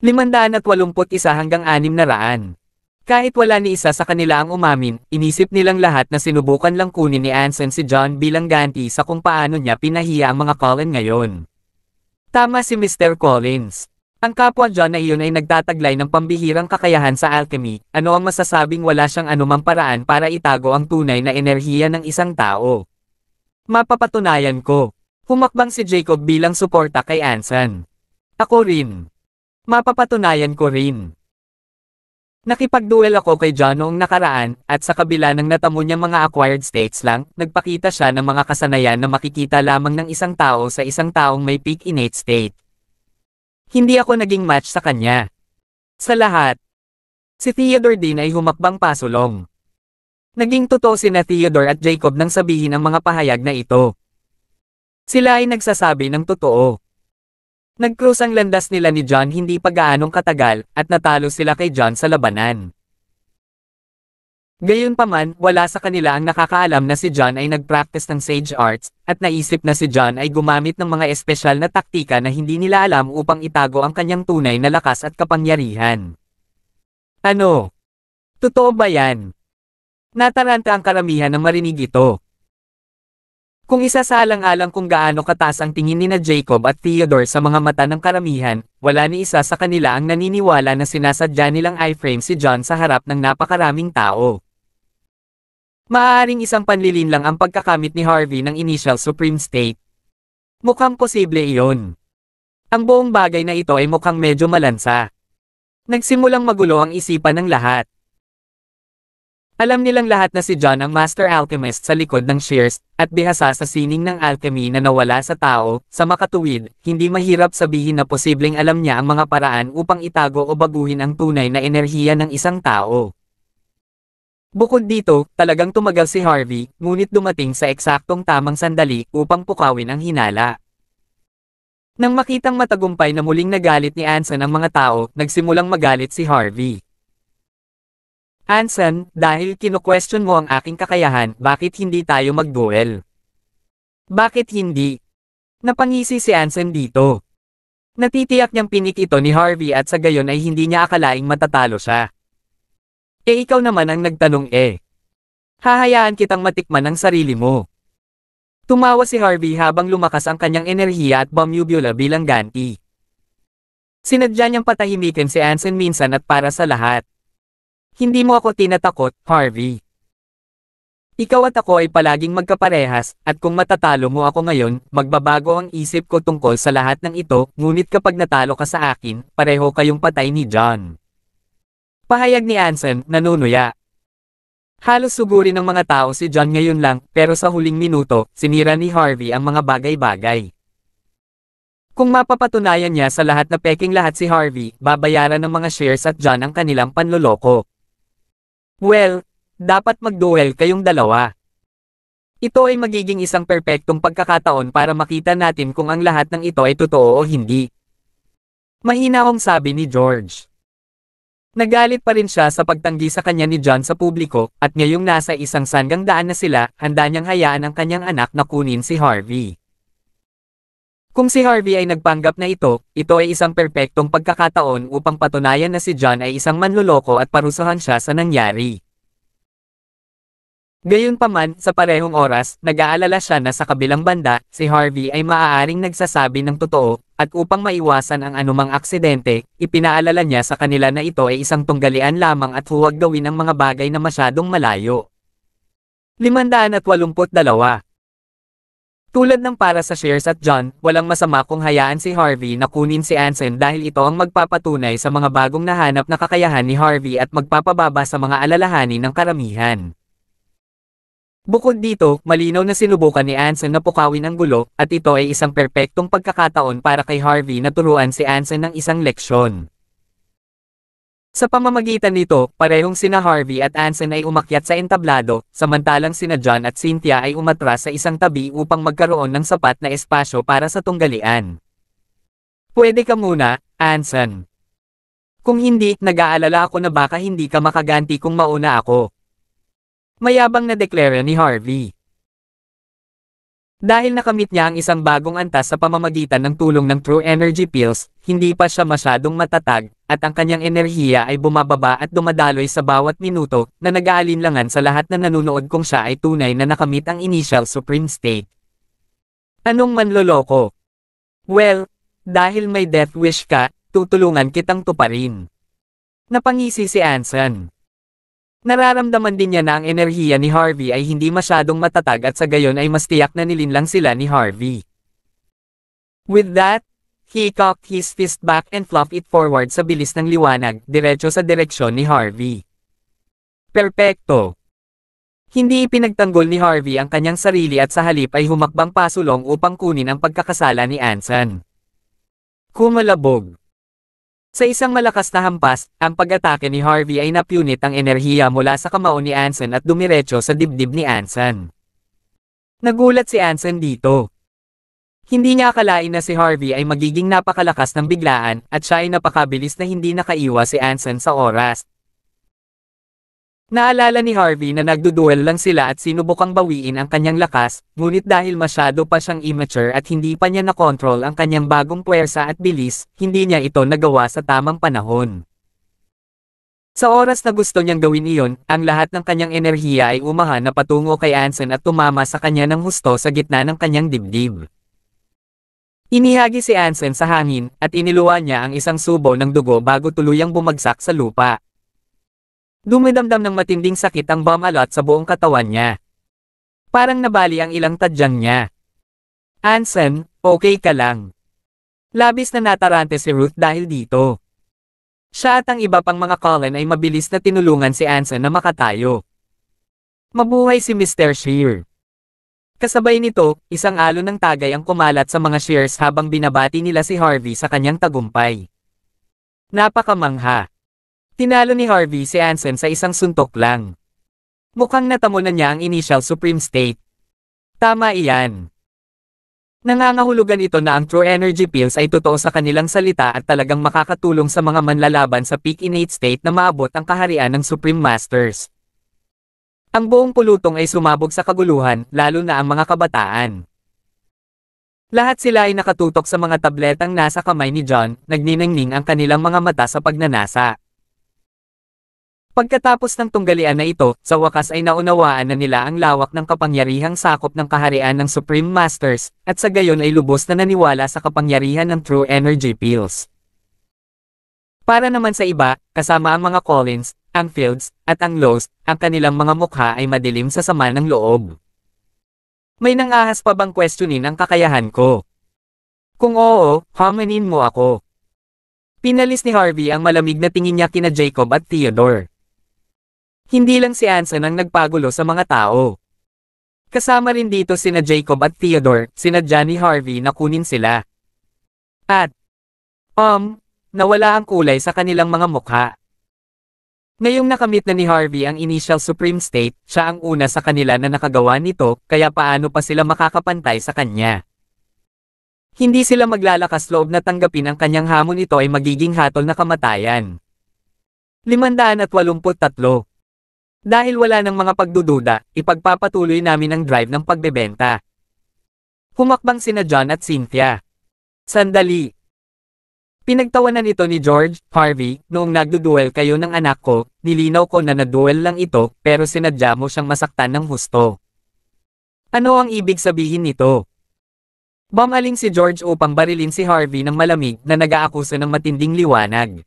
581 hanggang 600. Kahit wala ni isa sa kanila ang umamin, inisip nilang lahat na sinubukan lang kunin ni Anson si John bilang ganti sa kung paano niya pinahiya ang mga Cullen ngayon. Tama si Mr. Collins. Ang kapwa John na iyon ay nagtataglay ng pambihirang kakayahan sa alchemy. Ano ang masasabing wala siyang anumang paraan para itago ang tunay na enerhiya ng isang tao? Mapapatunayan ko. Humakbang si Jacob bilang suporta kay Anson. Ako rin. Mapapatunayan ko rin. Nakipagduel ako kay John noong nakaraan, at sa kabila ng natamo niyang mga acquired states lang, nagpakita siya ng mga kasanayan na makikita lamang ng isang tao sa isang taong may peak innate state. Hindi ako naging match sa kanya. Sa lahat, si Theodore din ay humakbang pasulong. Naging totoo sina Theodore at Jacob nang sabihin ang mga pahayag na ito. Sila ay nagsasabi ng totoo. Nag-cruise ang landas nila ni John hindi pa gaanong katagal, at natalo sila kay John sa labanan. Gayunpaman, wala sa kanila ang nakakaalam na si John ay nag-practice ng sage arts, at naisip na si John ay gumamit ng mga espesyal na taktika na hindi nila alam upang itago ang kanyang tunay na lakas at kapangyarihan. Ano? Totoo ba yan? Nataranta ang karamihan na marinig ito. Kung isasaalang-alang kung gaano kataas ang tingin ni Jacob at Theodore sa mga mata ng karamihan, wala ni isa sa kanila ang naniniwala na sinasadya nilang iframe si John sa harap ng napakaraming tao. Maaaring isang panlilin lang ang pagkakamit ni Harvey ng initial supreme state. Mukhang posible iyon. Ang buong bagay na ito ay mukhang medyo malansa. Nagsimulang magulo ang isipan ng lahat. Alam nilang lahat na si John ang master alchemist sa likod ng shears, at bihasa sa sining ng alchemy na nawala sa tao. Sa makatuwid, hindi mahirap sabihin na posibleng alam niya ang mga paraan upang itago o baguhin ang tunay na enerhiya ng isang tao. Bukod dito, talagang tumagal si Harvey, ngunit dumating sa eksaktong tamang sandali upang pukawin ang hinala. Nang makitang matagumpay na muling nagalit ni Anson ang mga tao, nagsimulang magalit si Harvey. Anson, dahil kino-question mo ang aking kakayahan, bakit hindi tayo mag-duel? Bakit hindi? Napangisi si Anson dito. Natitiyak niyang pinik ito ni Harvey at sa gayon ay hindi niya akalaing matatalo siya. Ikaw naman ang nagtanong Hahayaan kitang matikman ang sarili mo. Tumawa si Harvey habang lumakas ang kanyang enerhiya at bumubula bilang ganti. Sinadya niyang patahimikin si Anson minsan at para sa lahat. Hindi mo ako tinatakot, Harvey. Ikaw at ako ay palaging magkaparehas, at kung matatalo mo ako ngayon, magbabago ang isip ko tungkol sa lahat ng ito, ngunit kapag natalo ka sa akin, pareho kayong patay ni John. Pahayag ni Anson, nanunuya. Halos suguri ng mga tao si John ngayon lang, pero sa huling minuto, sinira ni Harvey ang mga bagay-bagay. Kung mapapatunayan niya sa lahat na peking lahat si Harvey, babayaran ng mga shares at John ang kanilang panloloko. Well, dapat mag-duel kayong dalawa. Ito ay magiging isang perpektong pagkakataon para makita natin kung ang lahat ng ito ay totoo o hindi. Mahinahong sabi ni George. Nagalit pa rin siya sa pagtanggi sa kanya ni John sa publiko, at ngayong nasa isang sanggang daan na sila, handa niyang hayaan ang kanyang anak na kunin si Harvey. Kung si Harvey ay nagpanggap na ito ay isang perpektong pagkakataon upang patunayan na si John ay isang manloloko at parusahan siya sa nangyari. Gayunpaman, sa parehong oras, nag-aalala siya na sa kabilang banda, si Harvey ay maaaring nagsasabi ng totoo, at upang maiwasan ang anumang aksidente, ipinaalala niya sa kanila na ito ay isang tunggalian lamang at huwag gawin ang mga bagay na masyadong malayo. 582. Tulad ng para sa shares at John, walang masama kung hayaan si Harvey na kunin si Anson dahil ito ang magpapatunay sa mga bagong nahanap na kakayahan ni Harvey at magpapababa sa mga alalahanin ng karamihan. Bukod dito, malinaw na sinubukan ni Anson na pukawin ang gulo, at ito ay isang perpektong pagkakataon para kay Harvey na turuan si Anson ng isang leksyon. Sa pamamagitan nito, parehong sina Harvey at Anson ay umakyat sa entablado, samantalang sina John at Cynthia ay umatras sa isang tabi upang magkaroon ng sapat na espasyo para sa tunggalian. Pwede ka muna, Anson. Kung hindi, nag-aalala ako na baka hindi ka makaganti kung mauna ako. Mayabang na deklara ni Harvey. Dahil nakamit niya ang isang bagong antas sa pamamagitan ng tulong ng True Energy Pills, hindi pa siya masyadong matatag, at ang kanyang enerhiya ay bumababa at dumadaloy sa bawat minuto, na nag-aalinlangan sa lahat na nanonood kung siya ay tunay na nakamit ang initial supreme state. Anong manloloko? Well, dahil may death wish ka, tutulungan kitang tuparin. Napangisi si Anson. Nararamdaman din niya na ang enerhiya ni Harvey ay hindi masyadong matatag at sa gayon ay mas tiyak na nilinlang sila ni Harvey. With that, he cocked his fist back and fluffed it forward sa bilis ng liwanag, diretso sa direksyon ni Harvey. Perpekto! Hindi ipinagtanggol ni Harvey ang kanyang sarili at sa halip ay humakbang pasulong upang kunin ang pagkakasala ni Anson. Kumalabog. Sa isang malakas na hampas, ang pag-atake ni Harvey ay napunit ang enerhiya mula sa kamao ni Anson at dumiretso sa dibdib ni Anson. Nagulat si Anson dito. Hindi niya akalain na si Harvey ay magiging napakalakas ng biglaan at siya ay napakabilis na hindi nakaiwas si Anson sa oras. Naalala ni Harvey na nagduduel lang sila at sinubukang bawiin ang kanyang lakas, ngunit dahil masyado pa siyang immature at hindi pa niya nakontrol ang kanyang bagong puwersa at bilis, hindi niya ito nagawa sa tamang panahon. Sa oras na gusto niyang gawin iyon, ang lahat ng kanyang enerhiya ay umahan na patungo kay Anson at tumama sa kanya ng husto sa gitna ng kanyang dibdib. Inihagi si Anson sa hangin, at iniluwa niya ang isang subo ng dugo bago tuluyang bumagsak sa lupa. Dumidamdam ng matinding sakit ang bumalot sa buong katawan niya. Parang nabali ang ilang tadyang niya. Anson, okay ka lang. Labis na natarante si Ruth dahil dito. Siya at ang iba pang mga Cullen ay mabilis na tinulungan si Anson na makatayo. Mabuhay si Mr. Shear. Kasabay nito, isang alon ng tagay ang kumalat sa mga Shears habang binabati nila si Harvey sa kanyang tagumpay. Napakamangha. Tinalo ni Harvey si Anson sa isang suntok lang. Mukhang natamo na niya ang initial supreme state. Tama iyan. Nangangahulugan ito na ang True Energy Pills ay totoo sa kanilang salita at talagang makakatulong sa mga manlalaban sa peak innate state na maabot ang kaharian ng Supreme Masters. Ang buong pulutong ay sumabog sa kaguluhan, lalo na ang mga kabataan. Lahat sila ay nakatutok sa mga tabletang nasa kamay ni John, nagniningning ang kanilang mga mata sa pagnanasa. Pagkatapos ng tunggalian na ito, sa wakas ay naunawaan na nila ang lawak ng kapangyarihang sakop ng kaharian ng Supreme Masters, at sa gayon ay lubos na naniwala sa kapangyarihan ng True Energy Pills. Para naman sa iba, kasama ang mga Collins, ang Fields, at ang Lowe's, ang kanilang mga mukha ay madilim sa sama ng loob. May nangahas pa bang questionin ang kakayahan ko? Kung oo, hamanin mo ako. Pinalis ni Harvey ang malamig na tingin niya kina Jacob at Theodore. Hindi lang si Anson ang nagpagulo sa mga tao. Kasama rin dito sina Jacob at Theodore, sinadya ni Harvey na kunin sila. At, nawala ang kulay sa kanilang mga mukha. Ngayong nakamit na ni Harvey ang initial supreme state, siya ang una sa kanila na nakagawa nito, kaya paano pa sila makakapantay sa kanya? Hindi sila maglalakas loob na tanggapin ang kanyang hamon, ito ay magiging hatol na kamatayan. 583. Dahil wala ng mga pagdududa, ipagpapatuloy namin ang drive ng pagbebenta. Humakbang sina John at Cynthia. Sandali. Pinagtawanan ito ni George, Harvey, noong nagduduel kayo ng anak ko, nilinaw ko na naduel lang ito, pero sinadya mo siyang masaktan ng husto. Ano ang ibig sabihin nito? Bumaling si George upang barilin si Harvey ng malamig na nag-aakusa ng matinding liwanag.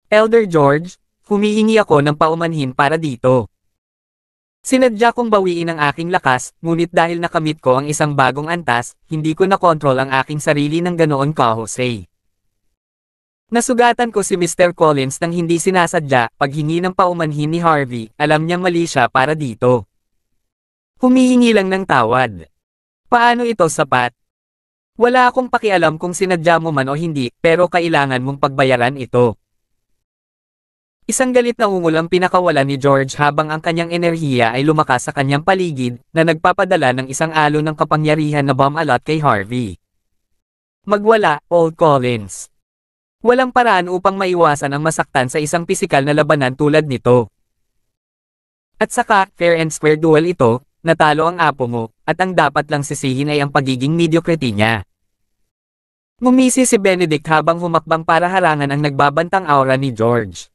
Elder George, humihingi ako ng paumanhin para dito. Sinadya kong bawiin ang aking lakas, ngunit dahil nakamit ko ang isang bagong antas, hindi ko nakontrol ang aking sarili ng ganoon ka-Jose. Nasugatan ko si Mr. Collins nang hindi sinasadya, paghingi ng paumanhin ni Harvey, alam niyang mali siya para dito. Humihingi lang ng tawad. Paano ito sapat? Wala akong pakialam kung sinadya mo man o hindi, pero kailangan mong pagbayaran ito. Isang galit na ungol ang pinakawala ni George habang ang kanyang enerhiya ay lumakas sa kanyang paligid, na nagpapadala ng isang alon ng kapangyarihan na bumalot kay Harvey. Magwala, Old Collins. Walang paraan upang maiwasan ang masaktan sa isang pisikal na labanan tulad nito. At saka, fair and square duel ito, natalo ang apo mo, at ang dapat lang sisihin ay ang pagiging mediocrity niya. Ngumisi si Benedict habang humakbang para harangan ang nagbabantang aura ni George.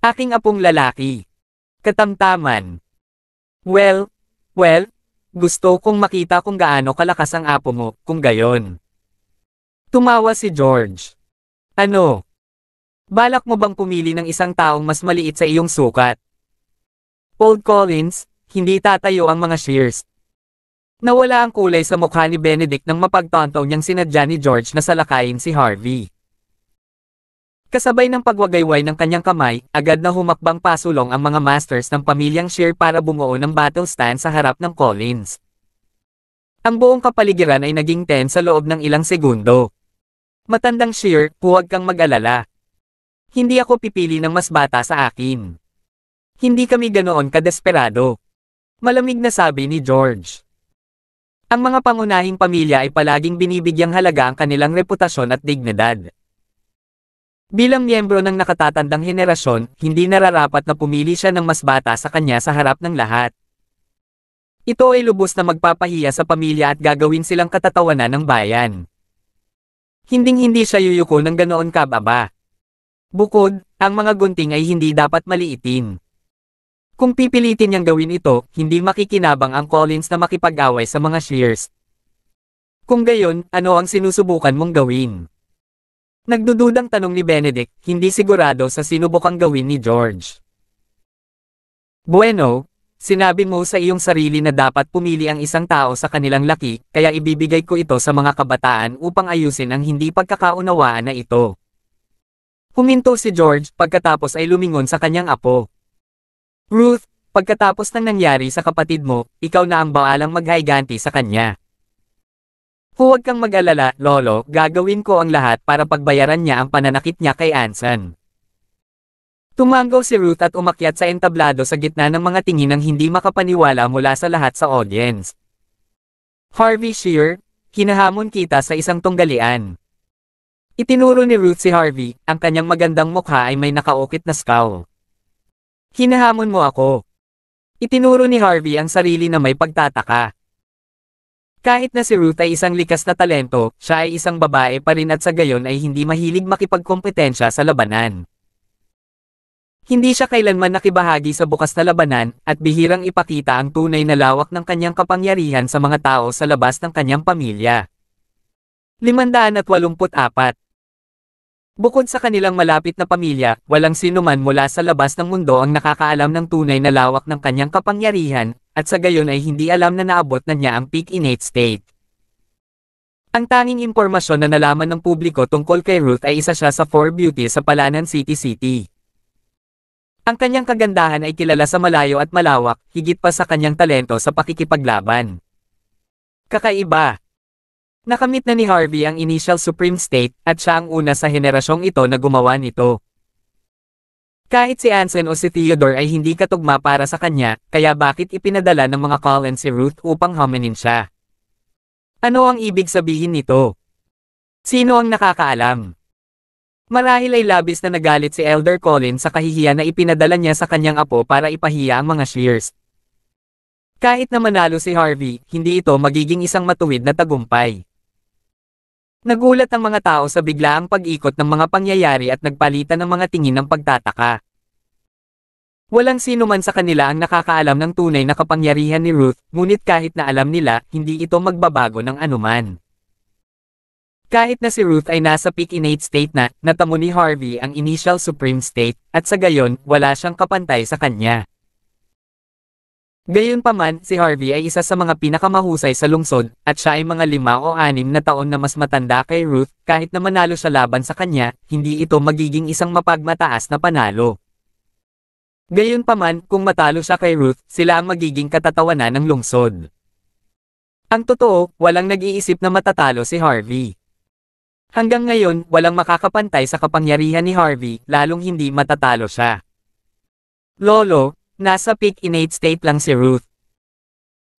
Aking apong lalaki. Katamtaman. Well, gusto kong makita kung gaano kalakas ang apo mo, kung gayon. Tumawa si George. Ano? Balak mo bang pumili ng isang taong mas maliit sa iyong sukat? Old Collins, hindi tatayo ang mga shears. Nawala ang kulay sa mukha ni Benedict nang mapagtanto niyang sinadya ni George na salakayin si Harvey. Kasabay ng pagwagayway ng kanyang kamay, agad na humakbang pasulong ang mga masters ng pamilyang Shear para bumuo ng battle stand sa harap ng Collins. Ang buong kapaligiran ay naging tense sa loob ng ilang segundo. Matandang Shear, huwag kang mag-alala. Hindi ako pipili ng mas bata sa akin. Hindi kami ganoon kadesperado. Malamig na sabi ni George. Ang mga pangunahing pamilya ay palaging binibigyang halaga ang kanilang reputasyon at dignidad. Bilang miyembro ng nakatatandang henerasyon, hindi nararapat na pumili siya ng mas bata sa kanya sa harap ng lahat. Ito ay lubos na magpapahiya sa pamilya at gagawin silang katatawanan ng bayan. Hinding-hindi siya yuyuko ng ganoon kababa. Bukod, ang mga gunting ay hindi dapat maliitin. Kung pipilitin niyang gawin ito, hindi makikinabang ang Collins na makipag-away sa mga Shears. Kung gayon, ano ang sinusubukan mong gawin? Nagdududang tanong ni Benedict, hindi sigurado sa sinubukang gawin ni George. Bueno, sinabi mo sa iyong sarili na dapat pumili ang isang tao sa kanilang laki, kaya ibibigay ko ito sa mga kabataan upang ayusin ang hindi pagkakaunawaan na ito. Huminto si George pagkatapos ay lumingon sa kanyang apo. Ruth, pagkatapos ng nangyari sa kapatid mo, ikaw na ang baalang maghayganti sa kanya. Huwag kang mag-alala, Lolo, gagawin ko ang lahat para pagbayaran niya ang pananakit niya kay Anson. Tumango si Ruth at umakyat sa entablado sa gitna ng mga tingin ng hindi makapaniwala mula sa lahat sa audience. Harvey Shear, hinahamon kita sa isang tunggalian. Itinuro ni Ruth si Harvey, ang kanyang magandang mukha ay may nakaukit na scowl. Hinahamon mo ako. Itinuro ni Harvey ang sarili na may pagtataka. Kahit na si Ruth ay isang likas na talento, siya ay isang babae pa rin at sa gayon ay hindi mahilig makipagkompetensya sa labanan. Hindi siya kailanman nakibahagi sa bukas na labanan, at bihirang ipakita ang tunay na lawak ng kanyang kapangyarihan sa mga tao sa labas ng kanyang pamilya. 584. Bukod sa kanilang malapit na pamilya, walang sinuman mula sa labas ng mundo ang nakakaalam ng tunay na lawak ng kanyang kapangyarihan, at sa gayon ay hindi alam na naabot na niya ang peak innate state. Ang tanging impormasyon na nalaman ng publiko tungkol kay Ruth ay isa siya sa 4 beauties sa Palanan City. Ang kanyang kagandahan ay kilala sa malayo at malawak, higit pa sa kanyang talento sa pakikipaglaban. Kakaiba. Nakamit na ni Harvey ang initial supreme state, at siya ang una sa henerasyong ito na gumawa nito. Kahit si Anson o si Theodore ay hindi katugma para sa kanya, kaya bakit ipinadala ng mga Collins si Ruth upang homenin siya? Ano ang ibig sabihin nito? Sino ang nakakaalam? Marahil ay labis na nagalit si Elder Collins sa kahihiyan na ipinadala niya sa kanyang apo para ipahiya ang mga Shears. Kahit na manalo si Harvey, hindi ito magiging isang matuwid na tagumpay. Nagulat ang mga tao sa biglaang pag-ikot ng mga pangyayari at nagpalitan ng mga tingin ng pagtataka. Walang sino man sa kanila ang nakakaalam ng tunay na kapangyarihan ni Ruth, ngunit kahit na alam nila, hindi ito magbabago ng anuman. Kahit na si Ruth ay nasa peak innate state na, natamo ni Harvey ang initial supreme state, at sa gayon, wala siyang kapantay sa kanya. Gayunpaman, si Harvey ay isa sa mga pinakamahusay sa lungsod, at siya ay mga 5 o 6 na taon na mas matanda kay Ruth, kahit na manalo siya laban sa kanya, hindi ito magiging isang mapagmataas na panalo. Gayunpaman, kung matalo siya kay Ruth, sila ang magiging katatawanan ng lungsod. Ang totoo, walang nag-iisip na matatalo si Harvey. Hanggang ngayon, walang makakapantay sa kapangyarihan ni Harvey, lalong hindi matatalo siya. Lolo, nasa peak innate state lang si Ruth.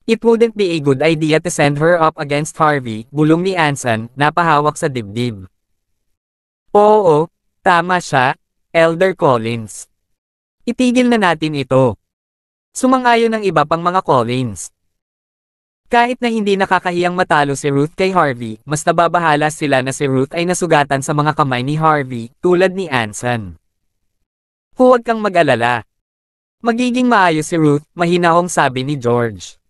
It wouldn't be a good idea to send her up against Harvey, bulong ni Anson, napahawak sa dibdib. Oo, tama siya, Elder Collins. Itigil na natin ito. Sumang-ayon ng iba pang mga Collins. Kahit na hindi nakakahiyang matalo si Ruth kay Harvey, mas nababahala sila na si Ruth ay nasugatan sa mga kamay ni Harvey, tulad ni Anson. Huwag kang mag-alala. Magiging maayos si Ruth, mahinahong sabi ni George.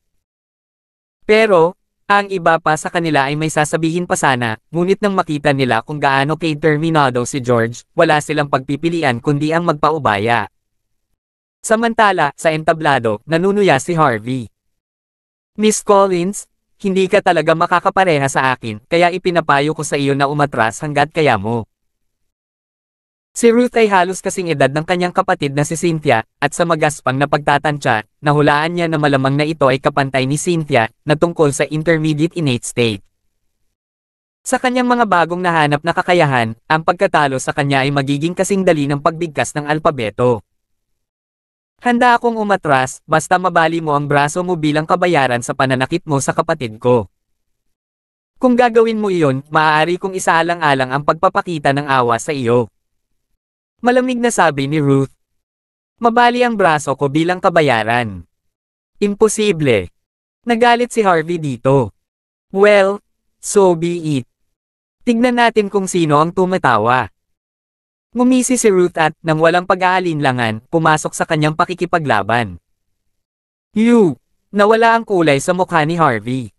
Pero, ang iba pa sa kanila ay may sasabihin pa sana, ngunit nang makita nila kung gaano determinado si George, wala silang pagpipilian kundi ang magpaubaya. Samantala, sa entablado, nanunuya si Harvey. Miss Collins, hindi ka talaga makakapareha sa akin, kaya ipinapayo ko sa iyo na umatras hanggat kaya mo. Si Ruth ay halos kasing edad ng kanyang kapatid na si Cynthia, at sa magaspang na pagtatantya, nahulaan niya na malamang na ito ay kapantay ni Cynthia, na tungkol sa intermediate innate state. Sa kanyang mga bagong nahanap na kakayahan, ang pagkatalo sa kanya ay magiging kasing dali ng pagbigkas ng alpabeto. Handa akong umatras, basta mabali mo ang braso mo bilang kabayaran sa pananakit mo sa kapatid ko. Kung gagawin mo iyon, maaari kong isaalang-alang ang pagpapakita ng awa sa iyo. Malamig na sabi ni Ruth. Mabali ang braso ko bilang kabayaran. Imposible. Nagalit si Harvey dito. Well, so be it. Tignan natin kung sino ang tumatawa. Ngumisi si Ruth at, nang walang pag-aalinlangan, pumasok sa kanyang pakikipaglaban. Nawala ang kulay sa mukha ni Harvey.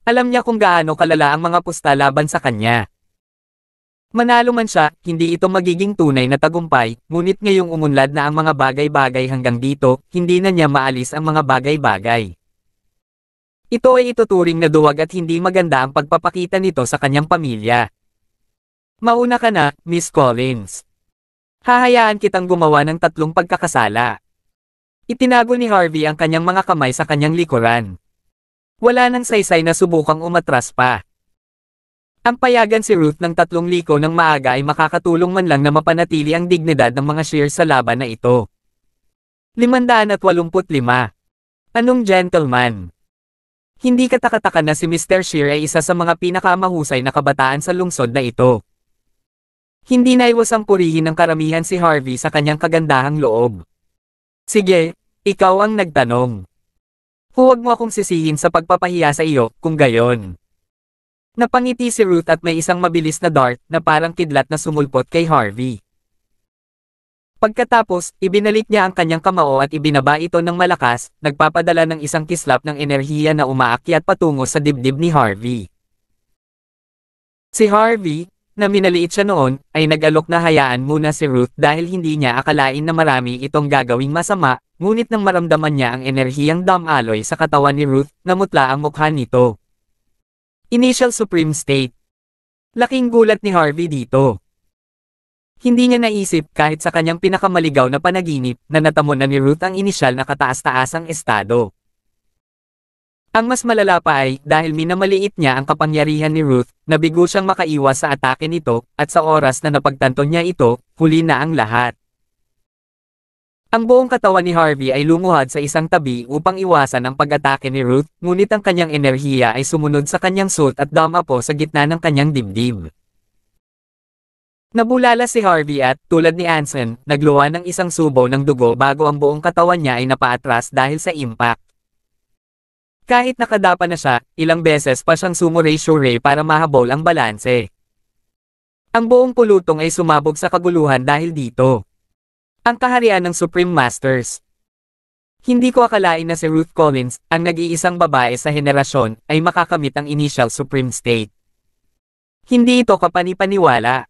Alam niya kung gaano kalala ang mga pusta laban sa kanya. Manalo man siya, hindi ito magiging tunay na tagumpay, ngunit ngayong umunlad na ang mga bagay-bagay hanggang dito, hindi na niya maalis ang mga bagay-bagay. Ito ay ituturing na duwag at hindi maganda ang pagpapakita nito sa kanyang pamilya. Mauna ka na, Miss Collins. Hahayaan kitang gumawa ng 3 pagkakasala. Itinago ni Harvey ang kanyang mga kamay sa kanyang likuran. Wala nang saysay na subukang umatras pa. Ang payagan si Ruth ng 3 liko ng maaga ay makakatulong man lang na mapanatili ang dignidad ng mga Shears sa laban na ito. 585. Anong gentleman? Hindi katakataka na si Mr. Shear ay isa sa mga pinakamahusay na kabataan sa lungsod na ito. Hindi naiwasang purihin ng karamihan si Harvey sa kanyang kagandahang loob. Sige, ikaw ang nagtanong. Huwag mo akong sisihin sa pagpapahiya sa iyo, kung gayon. Napangiti si Ruth at may isang mabilis na dart na parang kidlat na sumulpot kay Harvey. Pagkatapos, ibinalik niya ang kanyang kamao at ibinaba ito ng malakas, nagpapadala ng isang kislap ng enerhiya na umaakyat patungo sa dibdib ni Harvey. Si Harvey, na minaliit siya noon, ay nag-alok na hayaan muna si Ruth dahil hindi niya akalain na marami itong gagawing masama, ngunit nang maramdaman niya ang enerhiyang damaloy sa katawan ni Ruth, namutla ang mukha nito. Initial Supreme State. Laking gulat ni Harvey dito. Hindi niya naisip kahit sa kanyang pinakamaligaw na panaginip na natamo na ni Ruth ang inisyal na kataas-taasang estado. Ang mas malala pa ay dahil minamaliit niya ang kapangyarihan ni Ruth, nabigo siyang makaiwas sa atake nito, at sa oras na napagtanto niya ito, huli na ang lahat. Ang buong katawan ni Harvey ay lumuhad sa isang tabi upang iwasan ang pag-atake ni Ruth, ngunit ang kanyang enerhiya ay sumunod sa kanyang suit at damapo sa gitna ng kanyang dibdib. Nabulala si Harvey at, tulad ni Anson, nagluwa ng isang subo ng dugo bago ang buong katawan niya ay napaatras dahil sa impact. Kahit nakadapa na siya, ilang beses pa siyang sumuray-shuray para mahabol ang balanse. Ang buong pulutong ay sumabog sa kaguluhan dahil dito. Ang kaharian ng Supreme Masters. Hindi ko akalain na si Ruth Collins, ang nag-iisang babae sa henerasyon, ay makakamit ang Initial Supreme State. Hindi ito kapani-paniwala.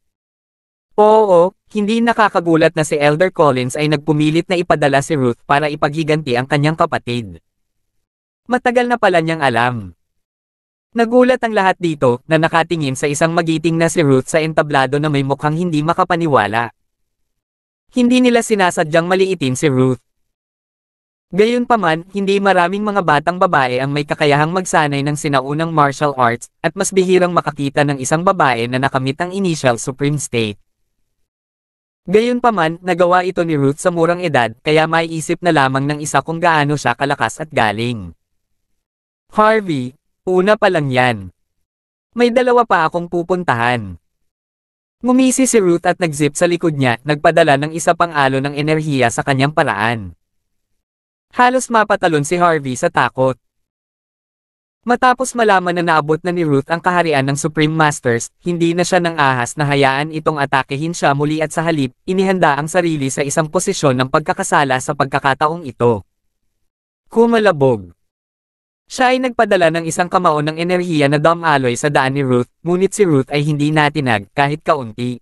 Oo, hindi nakakagulat na si Elder Collins ay nagpumilit na ipadala si Ruth para ipaghiganti ang kanyang kapatid. Matagal na pala niyang alam. Nagulat ang lahat dito na nakatingin sa isang magiting na si Ruth sa entablado na may mukhang hindi makapaniwala. Hindi nila sinasadyang maliitin si Ruth. Gayunpaman, hindi maraming mga batang babae ang may kakayahang magsanay ng sinaunang martial arts, at mas bihirang makakita ng isang babae na nakamit ang Initial Supreme State. Gayunpaman, nagawa ito ni Ruth sa murang edad, kaya maiisip na lamang ng isa kung gaano siya kalakas at galing. Harvey, una pa lang yan. May 2 pa akong pupuntahan. Ngumisi si Ruth at nag-zip sa likod niya, nagpadala ng isa pang alo ng enerhiya sa kanyang paraan. Halos mapatalon si Harvey sa takot. Matapos malaman na naabot na ni Ruth ang kaharian ng Supreme Masters, hindi na siya nang ahas na hayaan itong atakehin siya muli at sa halip, inihanda ang sarili sa isang posisyon ng pagkakasala sa pagkakataong ito. Kumalabog. Siya ay nagpadala ng isang kamao ng enerhiya na dumaloy sa daan ni Ruth, ngunit si Ruth ay hindi natinag kahit kaunti.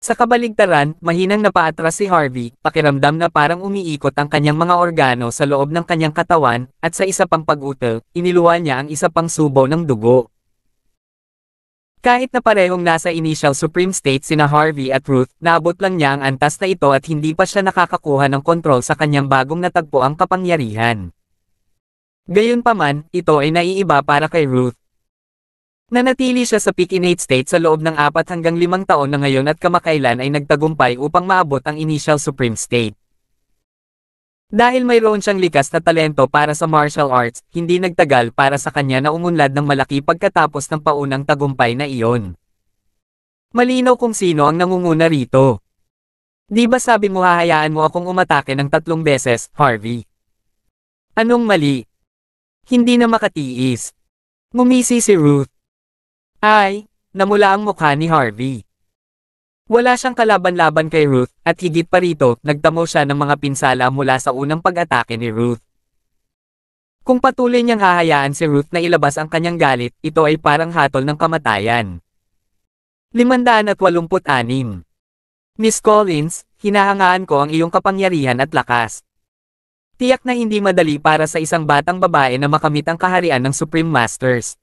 Sa kabaligtaran, mahinang napaatras si Harvey, pakiramdam na parang umiikot ang kanyang mga organo sa loob ng kanyang katawan, at sa isa pang pag-utal, iniluwa niya ang isa pang subo ng dugo. Kahit na parehong nasa initial supreme state sina Harvey at Ruth, naabot lang niya ang antas na ito at hindi pa siya nakakakuha ng kontrol sa kanyang bagong natagpo ang kapangyarihan. Gayunpaman, ito ay naiiba para kay Ruth. Nanatili siya sa peak innate state sa loob ng 4 hanggang 5 taon na ngayon at kamakailan ay nagtagumpay upang maabot ang initial supreme state. Dahil mayroon siyang likas na talento para sa martial arts, hindi nagtagal para sa kanya na umunlad ng malaki pagkatapos ng paunang tagumpay na iyon. Malinaw kung sino ang nangunguna rito. Di ba sabi mo hahayaan mo akong umatake ng 3 beses, Harvey? Anong mali? Hindi na makatiis. Ngumisi si Ruth. Ay, namula ang mukha ni Harvey. Wala siyang kalaban-laban kay Ruth, at higit pa rito, nagtamo siya ng mga pinsala mula sa unang pag-atake ni Ruth. Kung patuloy niyang hahayaan si Ruth na ilabas ang kanyang galit, ito ay parang hatol ng kamatayan. 586. Miss Collins, hinahangaan ko ang iyong kapangyarihan at lakas. Tiyak na hindi madali para sa isang batang babae na makamit ang kaharian ng Supreme Masters.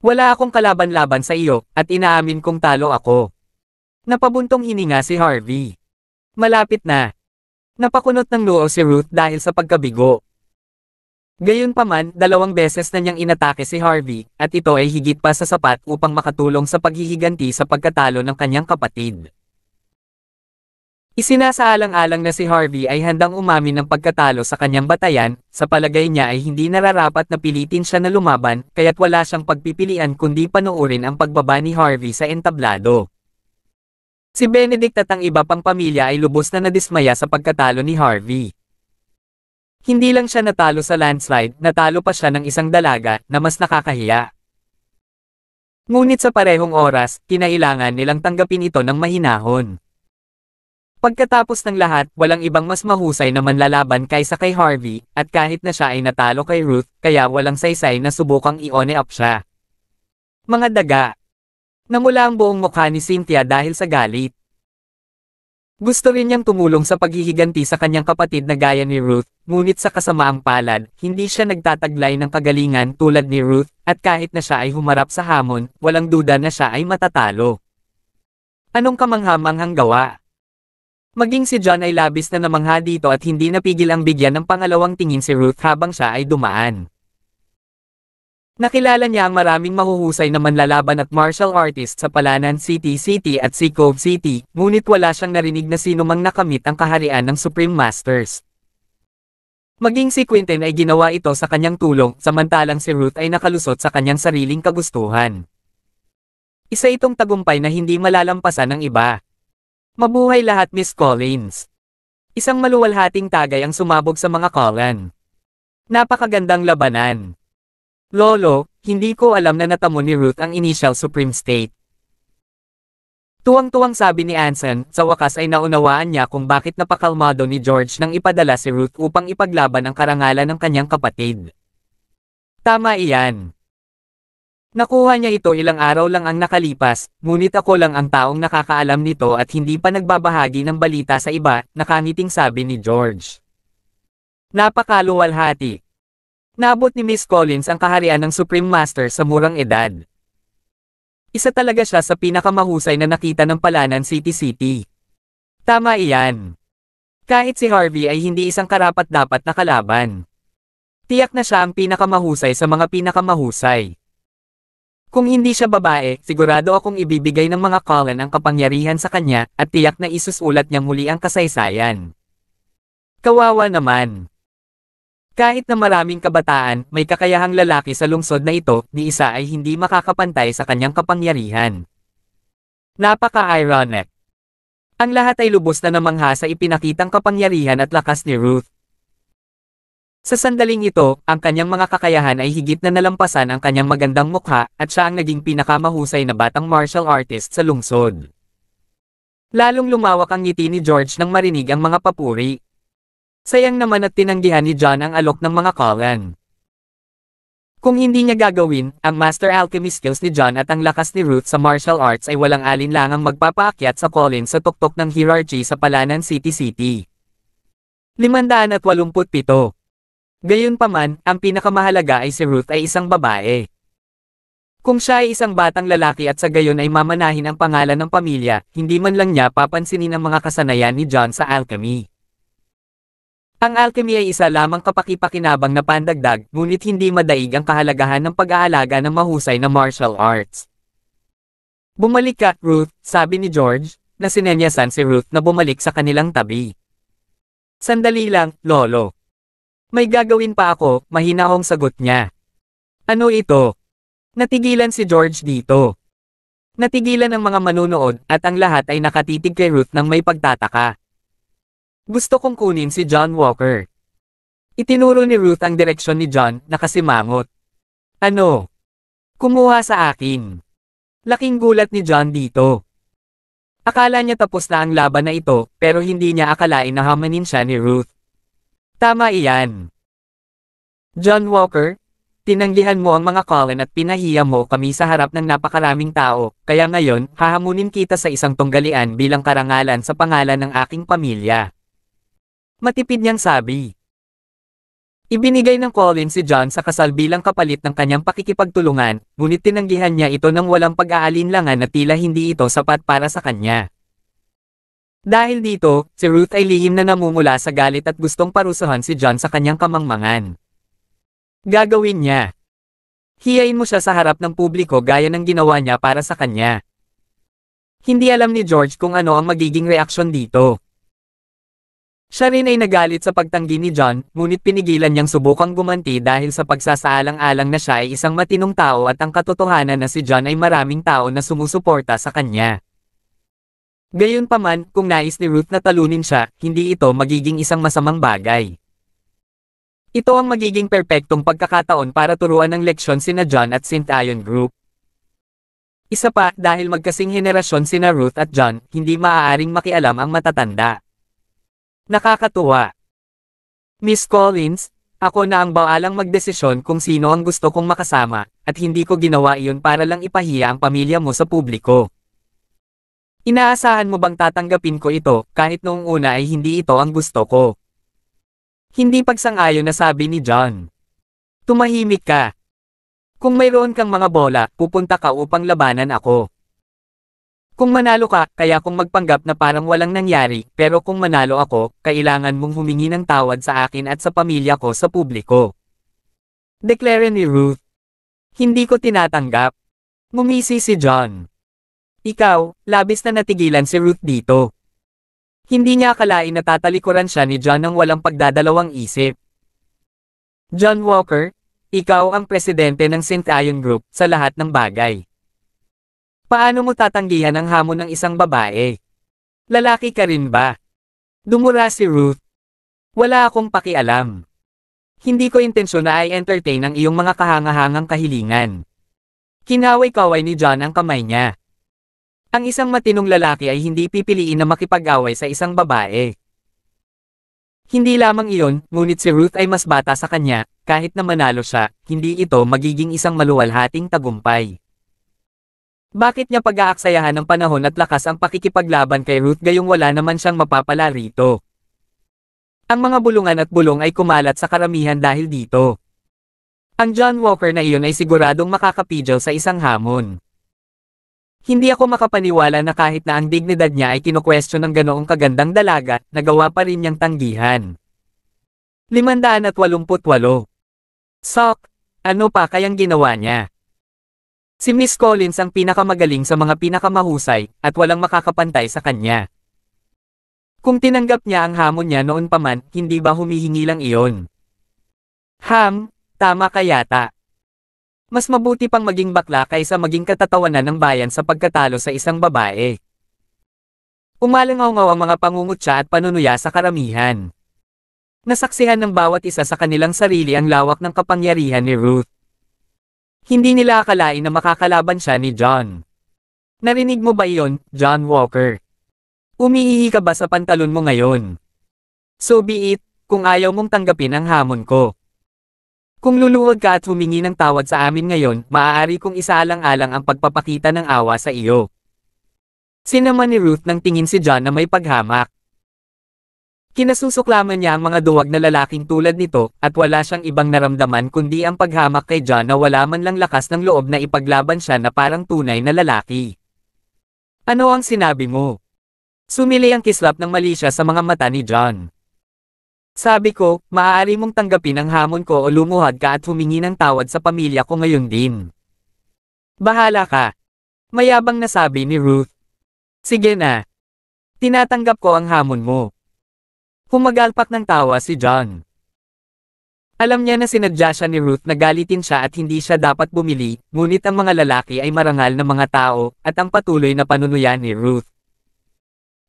Wala akong kalaban-laban sa iyo, at inaamin kong talo ako. Napabuntong hininga si Harvey. Malapit na. Napakunot ng noo si Ruth dahil sa pagkabigo. Gayunpaman, 2 beses na niyang inatake si Harvey, at ito ay higit pa sa sapat upang makatulong sa paghihiganti sa pagkatalo ng kanyang kapatid. Isinasaalang-alang na si Harvey ay handang umamin ng pagkatalo sa kanyang batayan, sa palagay niya ay hindi nararapat na pilitin siya na lumaban, kaya't wala siyang pagpipilian kundi panoorin ang pagbaba ni Harvey sa entablado. Si Benedict at ang iba pang pamilya ay lubos na nadismaya sa pagkatalo ni Harvey. Hindi lang siya natalo sa landslide, natalo pa siya ng isang dalaga, na mas nakakahiya. Ngunit sa parehong oras, kinailangan nilang tanggapin ito ng mahinahon. Pagkatapos ng lahat, walang ibang mas mahusay na manlalaban kaysa kay Harvey, at kahit na siya ay natalo kay Ruth, kaya walang saysay na subukang i-one-up siya. Mga daga. Namula ang buong mukha ni Cynthia dahil sa galit. Gusto rin niyang tumulong sa paghihiganti sa kanyang kapatid na gaya ni Ruth, ngunit sa kasamaang palad, hindi siya nagtataglay ng kagalingan tulad ni Ruth, at kahit na siya ay humarap sa hamon, walang duda na siya ay matatalo. Anong kamanghamanghang gawa? Maging si John ay labis na namangha dito at hindi napigil ang bigyan ng pangalawang tingin si Ruth habang siya ay dumaan. Nakilala niya ang maraming mahuhusay na manlalaban at martial artist sa Palanan City at Sea Cove City, ngunit wala siyang narinig na sino mang nakamit ang kaharian ng Supreme Masters. Maging si Quentin ay ginawa ito sa kanyang tulong, samantalang si Ruth ay nakalusot sa kanyang sariling kagustuhan. Isa itong tagumpay na hindi malalampasan ng iba. Mabuhay lahat, Miss Collins. Isang maluwalhating tagay ang sumabog sa mga Colin. Napakagandang labanan. Lolo, hindi ko alam na natamo ni Ruth ang initial supreme state. Tuwang-tuwang sabi ni Anson, sa wakas ay naunawaan niya kung bakit napakalmado ni George nang ipadala si Ruth upang ipaglaban ang karangalan ng kanyang kapatid. Tama iyan. Nakuha niya ito ilang araw lang ang nakalipas, ngunit ako lang ang taong nakakaalam nito at hindi pa nagbabahagi ng balita sa iba, nakangiting sabi ni George. Napakaluwalhati. Naabot ni Miss Collins ang kaharian ng Supreme Master sa murang edad. Isa talaga siya sa pinakamahusay na nakita ng Palanan City. Tama iyan. Kahit si Harvey ay hindi isang karapat-dapat na kalaban. Tiyak na siya ang pinakamahusay sa mga pinakamahusay. Kung hindi siya babae, sigurado akong ibibigay ng mga Colin ang kapangyarihan sa kanya, at tiyak na isusulat niya muli ang kasaysayan. Kawawa naman. Kahit na maraming kabataan, may kakayahang lalaki sa lungsod na ito, ni isa ay hindi makakapantay sa kanyang kapangyarihan. Napaka-ironic. Ang lahat ay lubos na namangha sa ipinakitang kapangyarihan at lakas ni Ruth. Sa sandaling ito, ang kanyang mga kakayahan ay higit na nalampasan ang kanyang magandang mukha, at siya ang naging pinakamahusay na batang martial artist sa lungsod. Lalong lumawak ang ngiti ni George nang marinig ang mga papuri. Sayang naman at tinanggihan ni John ang alok ng mga Cullen. Kung hindi niya gagawin, ang master alchemy skills ni John at ang lakas ni Ruth sa martial arts ay walang alinlangang magpapaakyat sa Cullen sa tuktok ng hierarchy sa Palanan City. 587. Gayunpaman, ang pinakamahalaga ay si Ruth ay isang babae. Kung siya ay isang batang lalaki at sa gayon ay mamanahin ang pangalan ng pamilya, hindi man lang niya papansinin ang mga kasanayan ni John sa alchemy. Ang alchemy ay isa lamang kapakipakinabang na pandagdag, ngunit hindi madaig ang kahalagahan ng pag-aalaga ng mahusay na martial arts. Bumalik ka, Ruth, sabi ni George, na sinenyasan si Ruth na bumalik sa kanilang tabi. Sandali lang, Lolo. May gagawin pa ako, mahina akong sagot niya. Ano ito? Natigilan si George dito. Natigilan ang mga manunood, at ang lahat ay nakatitig kay Ruth nang may pagtataka. Gusto kong kunin si John Walker. Itinuro ni Ruth ang direksyon ni John, nakasimangot. Ano? Kumuha sa akin. Laking gulat ni John dito. Akala niya tapos na ang laban na ito, pero hindi niya akalain na hamanin siya ni Ruth. Tama iyan. John Walker, tinanggihan mo ang mga Cullen at pinahiya mo kami sa harap ng napakaraming tao, kaya ngayon, hahamunin kita sa isang tunggalian bilang karangalan sa pangalan ng aking pamilya. Matipid niyang sabi. Ibinigay ng Cullen si John sa kasal bilang kapalit ng kanyang pakikipagtulungan, ngunit tinanggihan niya ito ng walang pag-aalinlangan na tila hindi ito sapat para sa kanya. Dahil dito, si Ruth ay lihim na namumula sa galit at gustong parusahan si John sa kanyang kamangmangan. Gagawin niya. Hiyain mo siya sa harap ng publiko gaya ng ginawa niya para sa kanya. Hindi alam ni George kung ano ang magiging reaksyon dito. Siya rin ay nagalit sa pagtanggi ni John, ngunit pinigilan niyang subukang gumanti dahil sa pagsasaalang-alang na siya ay isang matinong tao at ang katotohanan na si John ay maraming tao na sumusuporta sa kanya. Gayunpaman, kung nais ni Ruth na talunin siya, hindi ito magiging isang masamang bagay. Ito ang magiging perpektong pagkakataon para turuan ng leksyon sina John at St. Ion Group. Isa pa, dahil magkasing henerasyon sina Ruth at John, hindi maaaring makialam ang matatanda. Nakakatuwa. Miss Collins, ako na ang baalang magdesisyon kung sino ang gusto kong makasama, at hindi ko ginawa iyon para lang ipahiya ang pamilya mo sa publiko. Inaasahan mo bang tatanggapin ko ito, kahit noong una ay hindi ito ang gusto ko? Hindi pagsang-ayon na sabi ni John. Tumahimik ka. Kung mayroon kang mga bola, pupunta ka upang labanan ako. Kung manalo ka, kaya kung magpanggap na parang walang nangyari, pero kung manalo ako, kailangan mong humingi ng tawad sa akin at sa pamilya ko sa publiko. Deklara ni Ruth. Hindi ko tinatanggap. Ngumisi si John. Ikaw, labis na natigilan si Ruth dito. Hindi niya akalain na tatalikuran siya ni John ng walang pagdadalawang isip. John Walker, ikaw ang presidente ng St. Ion Group sa lahat ng bagay. Paano mo tatanggihan ang hamon ng isang babae? Lalaki ka rin ba? Dumura si Ruth. Wala akong pakialam. Hindi ko intensyon na i-entertain ang iyong mga kahangahangang kahilingan. Kinaway-kaway ni John ang kamay niya. Ang isang matinong lalaki ay hindi pipiliin na makipag-away sa isang babae. Hindi lamang iyon, ngunit si Ruth ay mas bata sa kanya, kahit na manalo siya, hindi ito magiging isang maluwalhating tagumpay. Bakit niya pag-aaksayahan ng panahon at lakas ang pakikipaglaban kay Ruth gayong wala naman siyang mapapala rito? Ang mga bulungan at bulong ay kumalat sa karamihan dahil dito. Ang John Walker na iyon ay siguradong makakapigil sa isang hamon. Hindi ako makapaniwala na kahit na ang dignidad niya ay kino-question ng ganoong kagandang dalaga, nagawa pa rin niyang tanggihan. 588. Sok, ano pa kayang ginawa niya? Si Miss Collins ang pinakamagaling sa mga pinakamahusay, at walang makakapantay sa kanya. Kung tinanggap niya ang hamon niya noon pa man, hindi ba humihingi lang iyon? Tama ka yata. Mas mabuti pang maging bakla kaysa maging katatawanan ng bayan sa pagkatalo sa isang babae. Umalangaw ang mga pangungutya at panunuya sa karamihan. Nasaksihan ng bawat isa sa kanilang sarili ang lawak ng kapangyarihan ni Ruth. Hindi nila akalain na makakalaban siya ni John. Narinig mo ba iyon, John Walker? Umiihi ka ba sa pantalon mo ngayon? So be it, kung ayaw mong tanggapin ang hamon ko. Kung luluhod ka at humingi ng tawad sa amin ngayon, maaari kong isaalang-alang ang pagpapakita ng awa sa iyo. Sinaman ni Ruth nang tingin si John na may paghamak. Kinasusuklaman niya ang mga duwag na lalaking tulad nito, at wala siyang ibang naramdaman kundi ang paghamak kay John na wala man lang lakas ng loob na ipaglaban siya na parang tunay na lalaki. Ano ang sinabi mo? Sumili ang kislap ng mali siya sa mga mata ni John. Sabi ko, maaari mong tanggapin ang hamon ko o lumuhad ka at humingi ng tawad sa pamilya ko ngayon din. Bahala ka. Mayabang na sabi ni Ruth. Sige na. Tinatanggap ko ang hamon mo. Humagalpak ng tawa si John. Alam niya na sinadya siya ni Ruth na galitin siya at hindi siya dapat bumili, ngunit ang mga lalaki ay marangal na mga tao, at ang patuloy na panunuya ni Ruth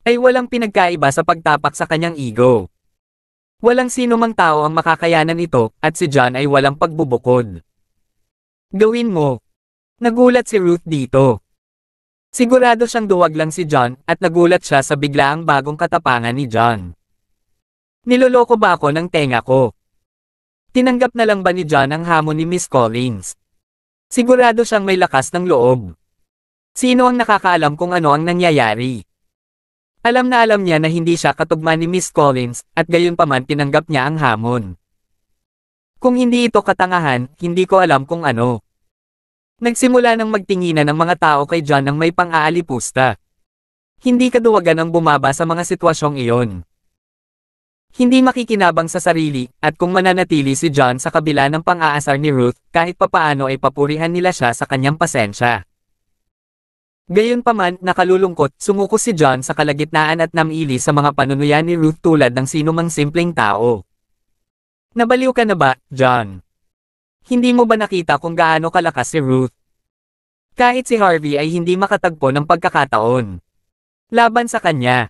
ay walang pinagkaiba sa pagtapak sa kanyang ego. Walang sino mang tao ang makakayanan ito, at si John ay walang pagbubukod. Gawin mo. Nagulat si Ruth dito. Sigurado siyang duwag lang si John, at nagulat siya sa biglaang bagong katapangan ni John. Niloloko ba ako ng tenga ko? Tinanggap na lang ba ni John ang hamon ni Miss Collins? Sigurado siyang may lakas ng loob. Sino ang nakakaalam kung ano ang nangyayari? Alam niya na hindi siya katugma ni Miss Collins, at gayunpaman tinanggap niya ang hamon. Kung hindi ito katangahan, hindi ko alam kung ano. Nagsimula ng magtinginan ng mga tao kay John ng may pang-aalipusta. Hindi kaduwagan ang bumaba sa mga sitwasyong iyon. Hindi makikinabang sa sarili, at kung mananatili si John sa kabila ng pang-aasar ni Ruth, kahit papaano ay papurihan nila siya sa kanyang pasensya. Gayunpaman, nakalulungkot, sumuko si John sa kalagitnaan at namili sa mga panunuya ni Ruth tulad ng sinumang simpleng tao. Nabaliw ka na ba, John? Hindi mo ba nakita kung gaano kalakas si Ruth? Kahit si Harvey ay hindi makatagpo ng pagkakataon laban sa kanya.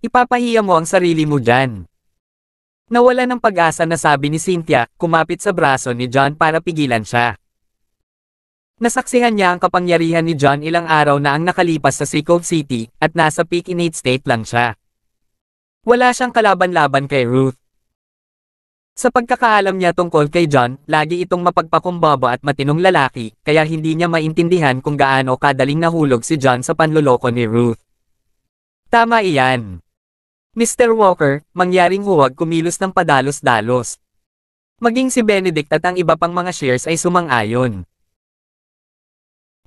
Ipapahiya mo ang sarili mo dyan. Nawala ng pag-asa na sabi ni Cynthia, kumapit sa braso ni John para pigilan siya. Nasaksihan niya ang kapangyarihan ni John ilang araw na ang nakalipas sa Sea City, at nasa peak innate state lang siya. Wala siyang kalaban-laban kay Ruth. Sa pagkakaalam niya tungkol kay John, lagi itong mapagpakumbaba at matinong lalaki, kaya hindi niya maintindihan kung gaano kadaling nahulog si John sa panloloko ni Ruth. Tama iyan. Mr. Walker, mangyaring huwag kumilos ng padalos-dalos. Maging si Benedict at ang iba pang mga shares ay sumang-ayon.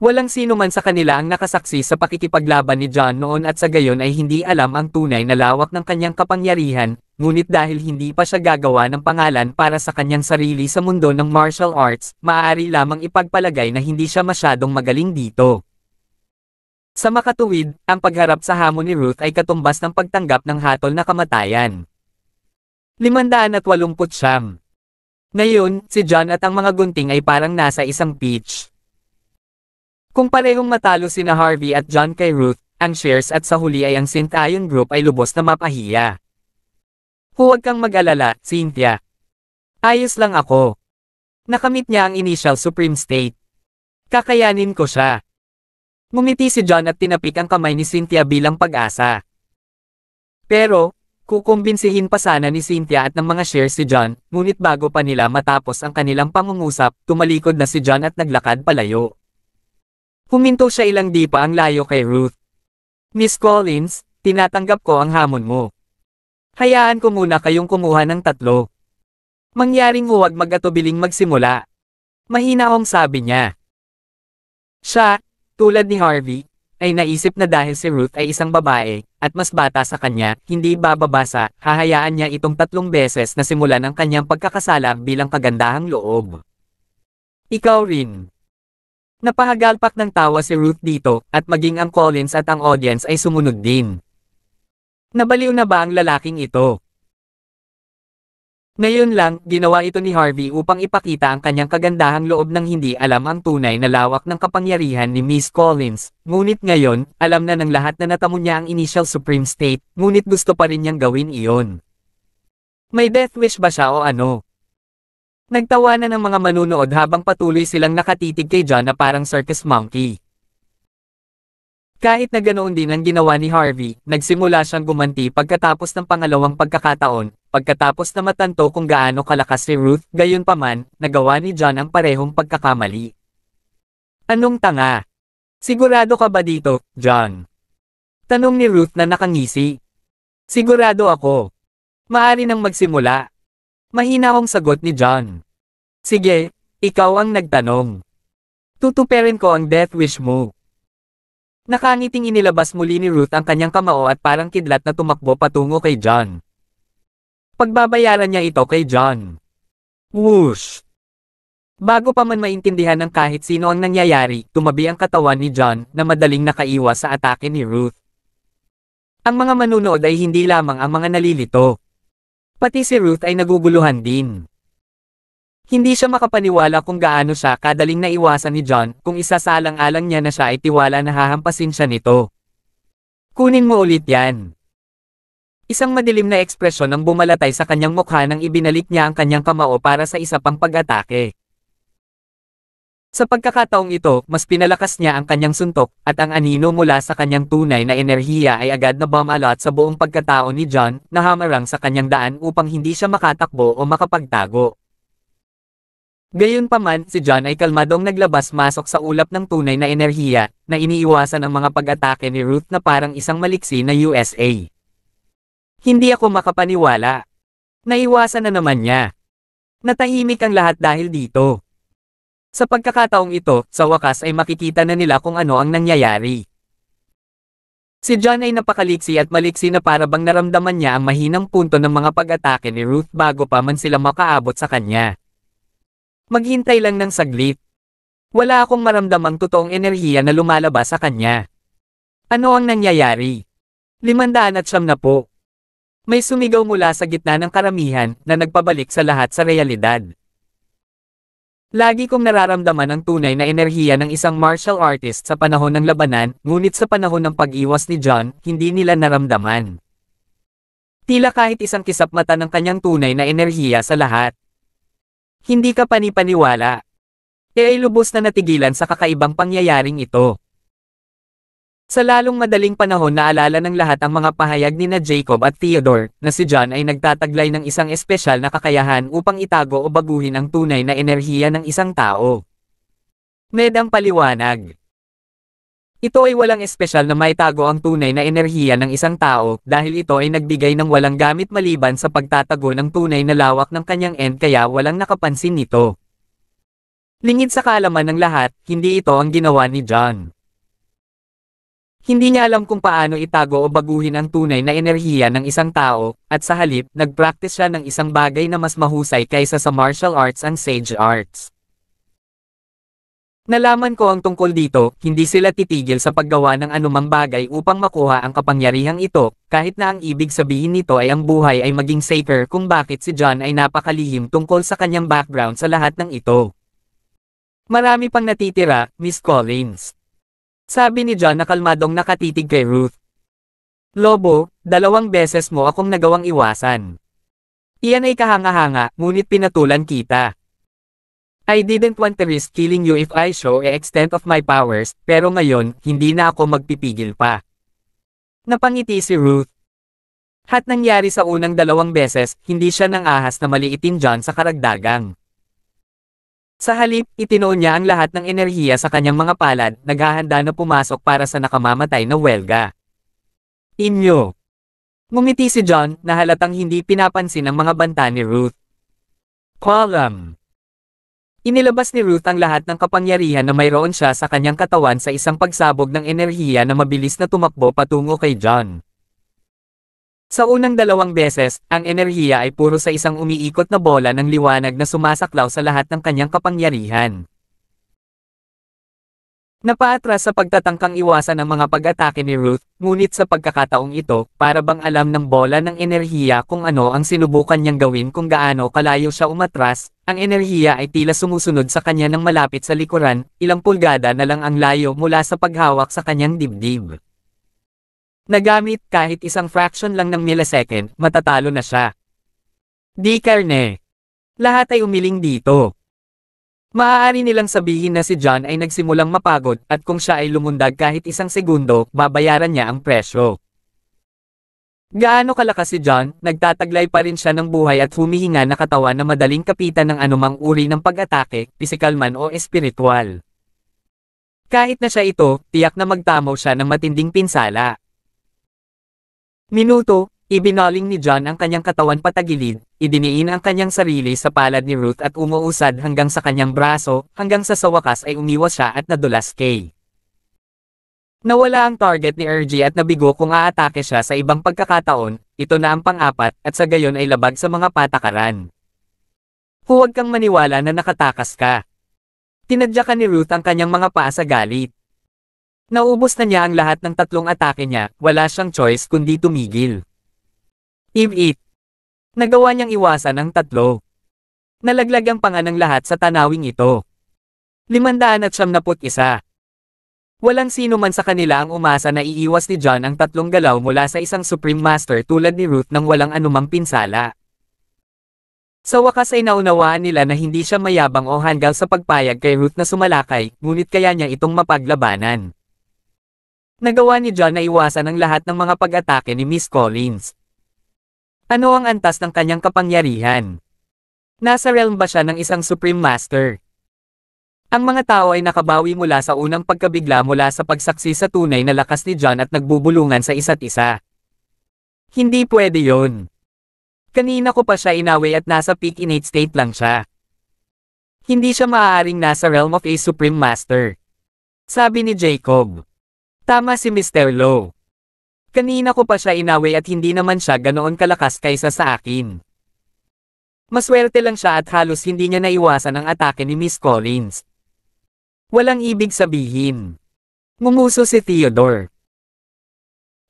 Walang sino man sa kanila ang nakasaksi sa pakikipaglaban ni John noon at sa gayon ay hindi alam ang tunay na lawak ng kanyang kapangyarihan, ngunit dahil hindi pa siya gagawa ng pangalan para sa kanyang sarili sa mundo ng martial arts, maaari lamang ipagpalagay na hindi siya masyadong magaling dito. Sa makatuwid, ang pagharap sa hamon ni Ruth ay katumbas ng pagtanggap ng hatol na kamatayan. 589. Ngayon, si John at ang mga gunting ay parang nasa isang pitch. Kung parehong matalo sina Harvey at John kay Ruth, ang shares at sa huli ay ang Cynthia Group ay lubos na mapahiya. Huwag kang mag-alala, Cynthia. Ayos lang ako. Nakamit niya ang initial Supreme State. Kakayanin ko siya. Ngumiti si John at tinapik ang kamay ni Cynthia bilang pag-asa. Pero, kukumbinsihin pa sana ni Cynthia at ng mga shares si John, ngunit bago pa nila matapos ang kanilang pangungusap, tumalikod na si John at naglakad palayo. Huminto siya ilang di pa ang layo kay Ruth. Miss Collins, tinatanggap ko ang hamon mo. Hayaan ko muna kayong kumuha ng 3. Mangyaring huwag mag-atubiling magsimula. Mahinaong sabi niya. Siya, tulad ni Harvey, ay naisip na dahil si Ruth ay isang babae, at mas bata sa kanya, hindi bababasa, hahayaan niya itong 3 beses na simulan ang kanyang pagkakasala bilang kagandahang loob. Ikaw rin. Napahagalpak ng tawa si Ruth dito, at maging ang Collins at ang audience ay sumunod din. Nabaliw na ba ang lalaking ito? Ngayon lang, ginawa ito ni Harvey upang ipakita ang kanyang kagandahang loob ng hindi alam ang tunay na lawak ng kapangyarihan ni Miss Collins. Ngunit ngayon, alam na ng lahat na natamo niya ang initial Supreme State, ngunit gusto pa rin niyang gawin iyon. May death wish ba siya o ano? Nagtawanan ng mga manunood habang patuloy silang nakatitig kay John na parang circus monkey. Kahit na ganoon din ang ginawa ni Harvey, nagsimula siyang gumanti pagkatapos ng pangalawang pagkakataon, pagkatapos na matanto kung gaano kalakas si Ruth, gayunpaman, nagawa ni John ang parehong pagkakamali. Anong tanga? Sigurado ka ba dito, John? Tanong ni Ruth na nakangisi. Sigurado ako. Maaari nang magsimula. Mahina akong sagot ni John. Sige, ikaw ang nagtanong. Tutuperin ko ang death wish mo. Nakangiting inilabas muli ni Ruth ang kanyang kamao at parang kidlat na tumakbo patungo kay John. Pagbabayaran niya ito kay John. Whoosh! Bago pa man maintindihan ng kahit sino ang nangyayari, tumabi ang katawan ni John na madaling nakaiwas sa atake ni Ruth. Ang mga manunood ay hindi lamang ang mga nalilito. Pati si Ruth ay naguguluhan din. Hindi siya makapaniwala kung gaano siya kadaling naiwasan ni John kung isasalang-alang niya na siya ay tiwala na hahampasin siya nito. Kunin mo ulit yan. Isang madilim na ekspresyon ang bumalatay sa kanyang mukha nang ibinalik niya ang kanyang kamao para sa isa pang pag-atake. Sa pagkakataong ito, mas pinalakas niya ang kanyang suntok, at ang anino mula sa kanyang tunay na enerhiya ay agad na bumalot sa buong pagkatao ni John na hamarang sa kanyang daan upang hindi siya makatakbo o makapagtago. Gayunpaman, si John ay kalmadong naglabas-masok sa ulap ng tunay na enerhiya, na iniiwasan ang mga pag-atake ni Ruth na parang isang maliksi na USA. Hindi ako makapaniwala. Naiwasan na naman niya. Natahimik ang lahat dahil dito. Sa pagkakataong ito, sa wakas ay makikita na nila kung ano ang nangyayari. Si John ay napakaliksi at maliksi na para bang naramdaman niya ang mahinang punto ng mga pag-atake ni Ruth bago pa man sila makaabot sa kanya. Maghintay lang ng saglit. Wala akong maramdamang totoong enerhiya na lumalabas sa kanya. Ano ang nangyayari? 570. May sumigaw mula sa gitna ng karamihan na nagpabalik sa lahat sa realidad. Lagi kong nararamdaman ang tunay na enerhiya ng isang martial artist sa panahon ng labanan, ngunit sa panahon ng pag-iwas ni John, hindi nila naramdaman. Tila kahit isang kisap mata ng kanyang tunay na enerhiya sa lahat. Hindi ka panipaniwala. Ay lubos na natigilan sa kakaibang pangyayaring ito. Sa lalong madaling panahon naalala ng lahat ang mga pahayag ni na Jacob at Theodore, na si John ay nagtataglay ng isang espesyal na kakayahan upang itago o baguhin ang tunay na enerhiya ng isang tao. Med ang paliwanag. Ito ay walang espesyal na maitago ang tunay na enerhiya ng isang tao dahil ito ay nagbigay ng walang gamit maliban sa pagtatago ng tunay na lawak ng kanyang end kaya walang nakapansin nito. Lingid sa kaalaman ng lahat, hindi ito ang ginawa ni John. Hindi niya alam kung paano itago o baguhin ang tunay na enerhiya ng isang tao, at sa halip, nag-practice siya ng isang bagay na mas mahusay kaysa sa martial arts and sage arts. Nalaman ko ang tungkol dito, hindi sila titigil sa paggawa ng anumang bagay upang makuha ang kapangyarihang ito, kahit na ang ibig sabihin nito ay ang buhay ay maging safer kung bakit si John ay napakalihim tungkol sa kanyang background sa lahat ng ito. Marami pang natitira, Miss Collins. Sabi ni John na kalmadong nakatitig kay Ruth. Lobo, 2 beses mo akong nagawang iwasan. Iyan ay kahanga-hanga, ngunit pinatulan kita. I didn't want to risk killing you if I show the extent of my powers, pero ngayon, hindi na ako magpipigil pa. Napangiti si Ruth. At nangyari sa unang 2 beses, hindi siya nang ahas na maliitin John sa karagdagang. Sa halip, itinoon niya ang lahat ng enerhiya sa kanyang mga palad, naghahanda na pumasok para sa nakamamatay na welga. Inyo. Ngumiti si John, na halatang hindi pinapansin ang mga banta ni Ruth. Column. Inilabas ni Ruth ang lahat ng kapangyarihan na mayroon siya sa kanyang katawan sa isang pagsabog ng enerhiya na mabilis na tumakbo patungo kay John. Sa unang 2 beses, ang enerhiya ay puro sa isang umiikot na bola ng liwanag na sumasaklaw sa lahat ng kanyang kapangyarihan. Napaatras sa pagtatangkang iwasan ang mga pag-atake ni Ruth, ngunit sa pagkakataong ito, para bang alam ng bola ng enerhiya kung ano ang sinubukan niyang gawin kung gaano kalayo siya umatras, ang enerhiya ay tila sumusunod sa kanya ng malapit sa likuran, ilang pulgada na lang ang layo mula sa paghawak sa kanyang dibdib. Nagamit kahit isang fraction lang ng millisecond, matatalo na siya. Di karne. Lahat ay umiling dito. Maaari nilang sabihin na si John ay nagsimulang mapagod at kung siya ay lumundag kahit isang segundo, babayaran niya ang presyo. Gaano kalakas si John, nagtataglay pa rin siya ng buhay at humihinga na katawan na madaling kapitan ng anumang uri ng pag-atake, pisikal man o espiritual. Kahit na siya ito, tiyak na magtamaw siya ng matinding pinsala. Minuto, ibinaling ni John ang kanyang katawan patagilid, idiniin ang kanyang sarili sa palad ni Ruth at umuusad hanggang sa kanyang braso, hanggang sa wakas ay umiwas siya at nadulas kay. Nawala ang target ni RG at nabigo kung aatake siya sa ibang pagkakataon, ito na ang pang-apat at sa gayon ay labag sa mga patakaran. Huwag kang maniwala na nakatakas ka. Tinadyakan ni Ruth ang kanyang mga paa sa galit. Naubos na niya ang lahat ng tatlong atake niya, wala siyang choice kundi tumigil. It. Nagawa niyang iwasan ang tatlo. Nalaglag ang panga ng lahat sa tanawing ito. 571. Walang sino man sa kanila ang umasa na iiwas ni John ang tatlong galaw mula sa isang Supreme Master tulad ni Ruth nang walang anumang pinsala. Sa wakas ay naunawaan nila na hindi siya mayabang o hanggang sa pagpayag kay Ruth na sumalakay, ngunit kaya niya itong mapaglabanan. Nagawa ni John na iwasan ang lahat ng mga pag-atake ni Miss Collins. Ano ang antas ng kanyang kapangyarihan? Nasa realm ba siya ng isang Supreme Master? Ang mga tao ay nakabawi mula sa unang pagkabigla mula sa pagsaksi sa tunay na lakas ni John at nagbubulungan sa isa't isa. Hindi pwede yon. Kanina ko pa siya inaway at nasa peak innate state lang siya. Hindi siya maaaring nasa realm of a Supreme Master. Sabi ni Jacob. Tama si Mr. Lowe. Kanina ko pa siya inaway at hindi naman siya ganoon kalakas kaysa sa akin. Maswerte lang siya at halos hindi niya naiwasan ang atake ni Miss Collins. Walang ibig sabihin. Ngumuso si Theodore.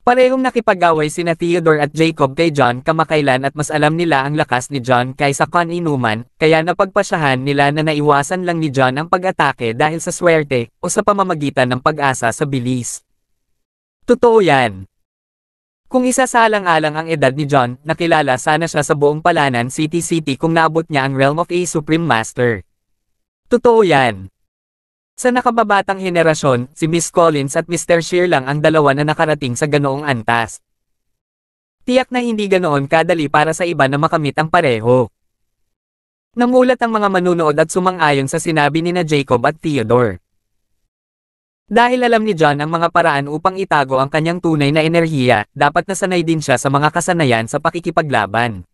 Parehong nakipag-away sina Theodore at Jacob kay John kamakailan at mas alam nila ang lakas ni John kaysa kaninuman, kaya napagpasyahan nila na naiwasan lang ni John ang pag-atake dahil sa swerte o sa pamamagitan ng pag-asa sa bilis. Totoo yan. Kung isasalang-alang ang edad ni John, nakilala sana siya sa buong Palanan City kung naabot niya ang realm of a Supreme Master. Totoo yan. Sa nakababatang henerasyon, si Miss Collins at Mr. Shear lang ang dalawa na nakarating sa ganoong antas. Tiyak na hindi ganoon kadali para sa iba na makamit ang pareho. Namulat ang mga manunood at sumang-ayon sa sinabi ni na Jacob at Theodore. Dahil alam ni John ang mga paraan upang itago ang kanyang tunay na enerhiya, dapat nasanay din siya sa mga kasanayan sa pakikipaglaban.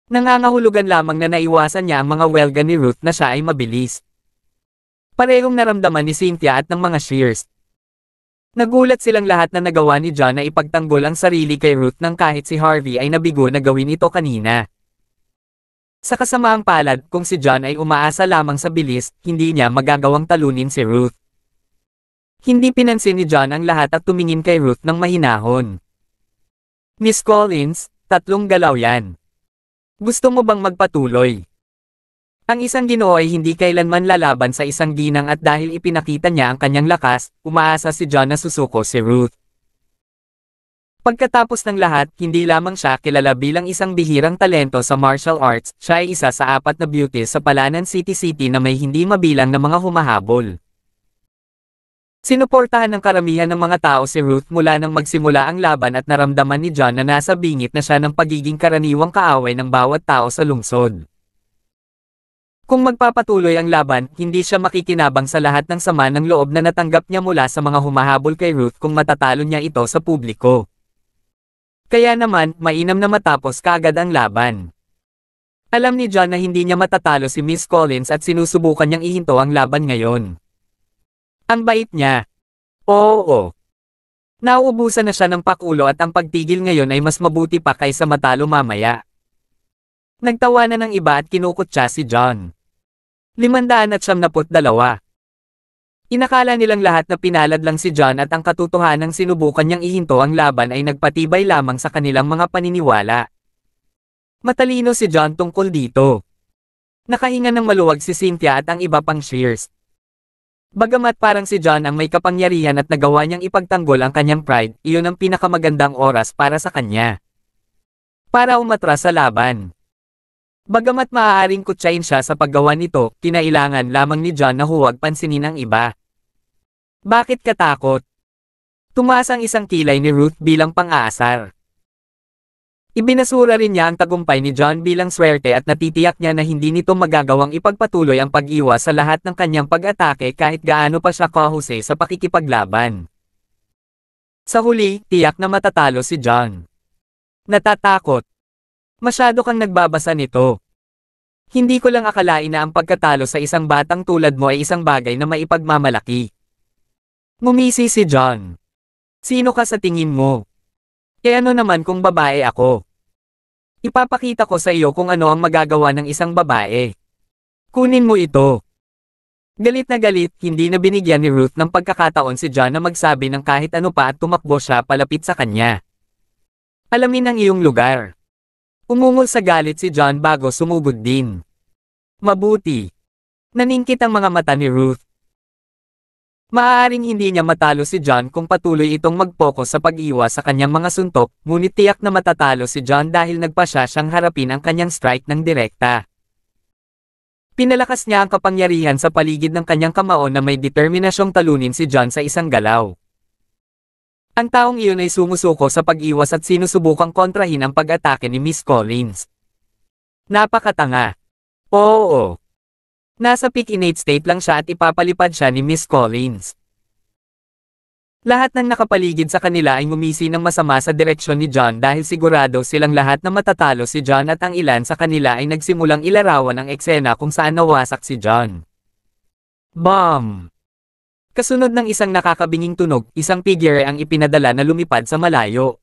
Nangangahulugan lamang na naiwasan niya ang mga welga ni Ruth na siya ay mabilis. Parehong naramdaman ni Cynthia at ng mga Shears. Nagulat silang lahat na nagawa ni John na ipagtanggol ang sarili kay Ruth nang kahit si Harvey ay nabigo na gawin ito kanina. Sa kasamaang palad, kung si John ay umaasa lamang sa bilis, hindi niya magagawang talunin si Ruth. Hindi pinansin ni John ang lahat at tumingin kay Ruth ng mahinahon. Miss Collins, 3 galaw yan. Gusto mo bang magpatuloy? Ang isang Ginoo ay hindi kailanman lalaban sa isang ginang at dahil ipinakita niya ang kanyang lakas, umaasa si John na susuko si Ruth. Pagkatapos ng lahat, hindi lamang siya kilala bilang isang bihirang talento sa martial arts, siya ay isa sa 4 na beauties sa Palanan City na may hindi mabilang na mga humahabol. Sinuportahan ng karamihan ng mga tao si Ruth mula nang magsimula ang laban at naramdaman ni John na nasa bingit na siya ng pagiging karaniwang kaaway ng bawat tao sa lungsod. Kung magpapatuloy ang laban, hindi siya makikinabang sa lahat ng sama ng loob na natanggap niya mula sa mga humahabol kay Ruth kung matatalo niya ito sa publiko. Kaya naman, mainam na matapos kaagad ang laban. Alam ni John na hindi niya matatalo si Miss Collins at sinusubukan niyang ihinto ang laban ngayon. Ang bait niya. Oo. Nauubusan na siya ng pakulo at ang pagtigil ngayon ay mas mabuti pa kaysa matalo mamaya. Nagtawanan ng iba at kinukutya si John. 572. Inakala nilang lahat na pinalad lang si John at ang katotohanang sinubukan niyang ihinto ang laban ay nagpatibay lamang sa kanilang mga paniniwala. Matalino si John tungkol dito. Nakahinga ng maluwag si Cynthia at ang iba pang Shears. Bagamat parang si John ang may kapangyarihan at nagawa niyang ipagtanggol ang kanyang pride, iyon ang pinakamagandang oras para sa kanya. Para umatras sa laban. Bagamat maaaring kutsain siya sa paggawa nito, kinailangan lamang ni John na huwag pansinin ang iba. Bakit ka takot? Tumaas ang isang kilay ni Ruth bilang pang-aasar. Ibinasura rin niya ang tagumpay ni John bilang swerte at natitiyak niya na hindi nito magagawang ipagpatuloy ang pag-iwas sa lahat ng kanyang pag-atake kahit gaano pa siya kahusay sa pakikipaglaban. Sa huli, tiyak na matatalo si John. Natatakot. Masyado kang nagbabasa nito. Hindi ko lang akalain na ang pagkatalo sa isang batang tulad mo ay isang bagay na maipagmamalaki. Ngumisi si John. Sino ka sa tingin mo? E ano naman kung babae ako? Ipapakita ko sa iyo kung ano ang magagawa ng isang babae. Kunin mo ito. Galit na galit, hindi na binigyan ni Ruth ng pagkakataon si John na magsabi ng kahit ano pa at tumakbo siya palapit sa kanya. Alamin ang iyong lugar. Umungol sa galit si John bago sumugod din. Mabuti. Naningkit ang mga mata ni Ruth. Maaaring hindi niya matalo si John kung patuloy itong mag-focus sa pag-iwas sa kanyang mga suntok, ngunit tiyak na matatalo si John dahil nagpasya siyang harapin ang kanyang strike ng direkta. Pinalakas niya ang kapangyarihan sa paligid ng kanyang kamao na may determinasyong talunin si John sa isang galaw. Ang taong iyon ay sumusuko sa pag-iwas at sinusubukang kontrahin ang pag-atake ni Miss Collins. Napakatanga. Oo. Nasa peak innate state lang siya at ipapalipad siya ni Miss Collins. Lahat ng nakapaligid sa kanila ay ngumisi ng masama sa direksyon ni John dahil sigurado silang lahat na matatalo si John at ang ilan sa kanila ay nagsimulang ilarawan ang eksena kung saan nawasak si John. Bomb! Kasunod ng isang nakakabinging tunog, isang figure ang ipinadala na lumipad sa malayo.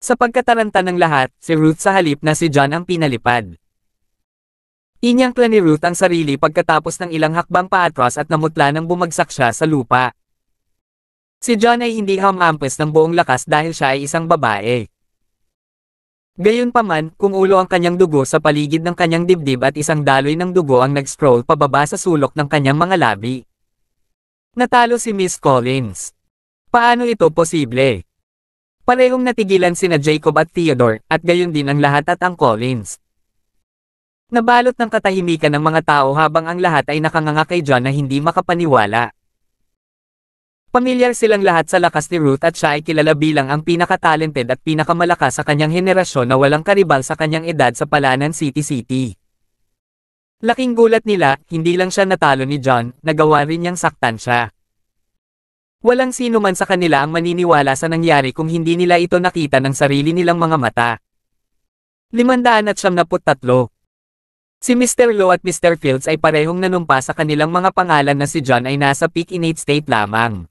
Sa pagkataranta ng lahat, si Ruth sa halip na si John ang pinalipad. Inyangkla ni Ruth ang sarili pagkatapos ng ilang hakbang paatras at namutla nang bumagsak siya sa lupa. Si John ay hindi humampas ng buong lakas dahil siya ay isang babae. Gayunpaman, kumulo ang kanyang dugo sa paligid ng kanyang dibdib at isang daloy ng dugo ang nag-scroll pababa sa sulok ng kanyang mga labi. Natalo si Miss Collins. Paano ito posible? Parehong natigilan sina Jacob at Theodore, at gayon din ang lahat at ang Collins. Nabalot ng katahimikan ng mga tao habang ang lahat ay nakanganga kay John na hindi makapaniwala. Pamilyar silang lahat sa lakas ni Ruth at siya ay kilala bilang ang pinaka-talented at pinakamalakas sa kanyang henerasyon na walang karibal sa kanyang edad sa Palanan City. Laking gulat nila, hindi lang siya natalo ni John, nagawa rin niyang saktan siya. Walang sino man sa kanila ang maniniwala sa nangyari kung hindi nila ito nakita ng sarili nilang mga mata. 573. Si Mr. Lowe at Mr. Fields ay parehong nanumpa sa kanilang mga pangalan na si John ay nasa peak innate state lamang.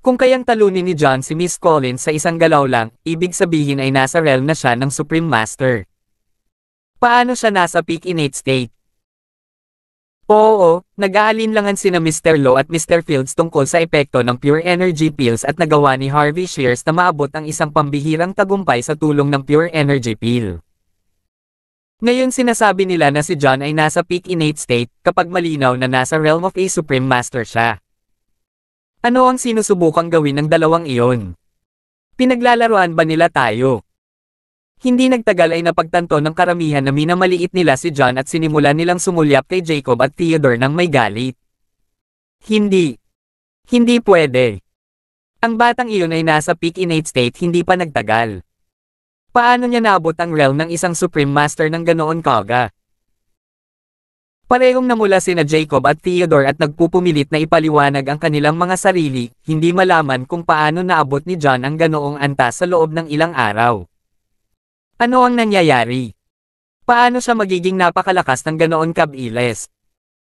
Kung kayang talunin ni John si Miss Collins sa isang galaw lang, ibig sabihin ay nasa realm na siya ng Supreme Master. Paano siya nasa peak innate state? Oo, nag-aalinlangan sina Mr. Lowe at Mr. Fields tungkol sa epekto ng Pure Energy Pills at nagawa ni Harvey Shears na maabot ang isang pambihirang tagumpay sa tulong ng Pure Energy Pill. Ngayon sinasabi nila na si John ay nasa peak innate state kapag malinaw na nasa realm of a Supreme Master siya. Ano ang sinusubukang gawin ng dalawang iyon? Pinaglalaruan ba nila tayo? Hindi nagtagal ay napagtanto ng karamihan na minamaliit nila si John at sinimulan nilang sumulyap kay Jacob at Theodore nang may galit. Hindi. Hindi pwede. Ang batang iyon ay nasa peak innate state hindi pa nagtagal. Paano niya naabot ang realm ng isang Supreme Master ng ganoon kaga? Parehong namula sina Jacob at Theodore at nagpupumilit na ipaliwanag ang kanilang mga sarili, hindi malaman kung paano naabot ni John ang ganoong antas sa loob ng ilang araw. Ano ang nangyayari? Paano siya magiging napakalakas ng ganoon kabilis?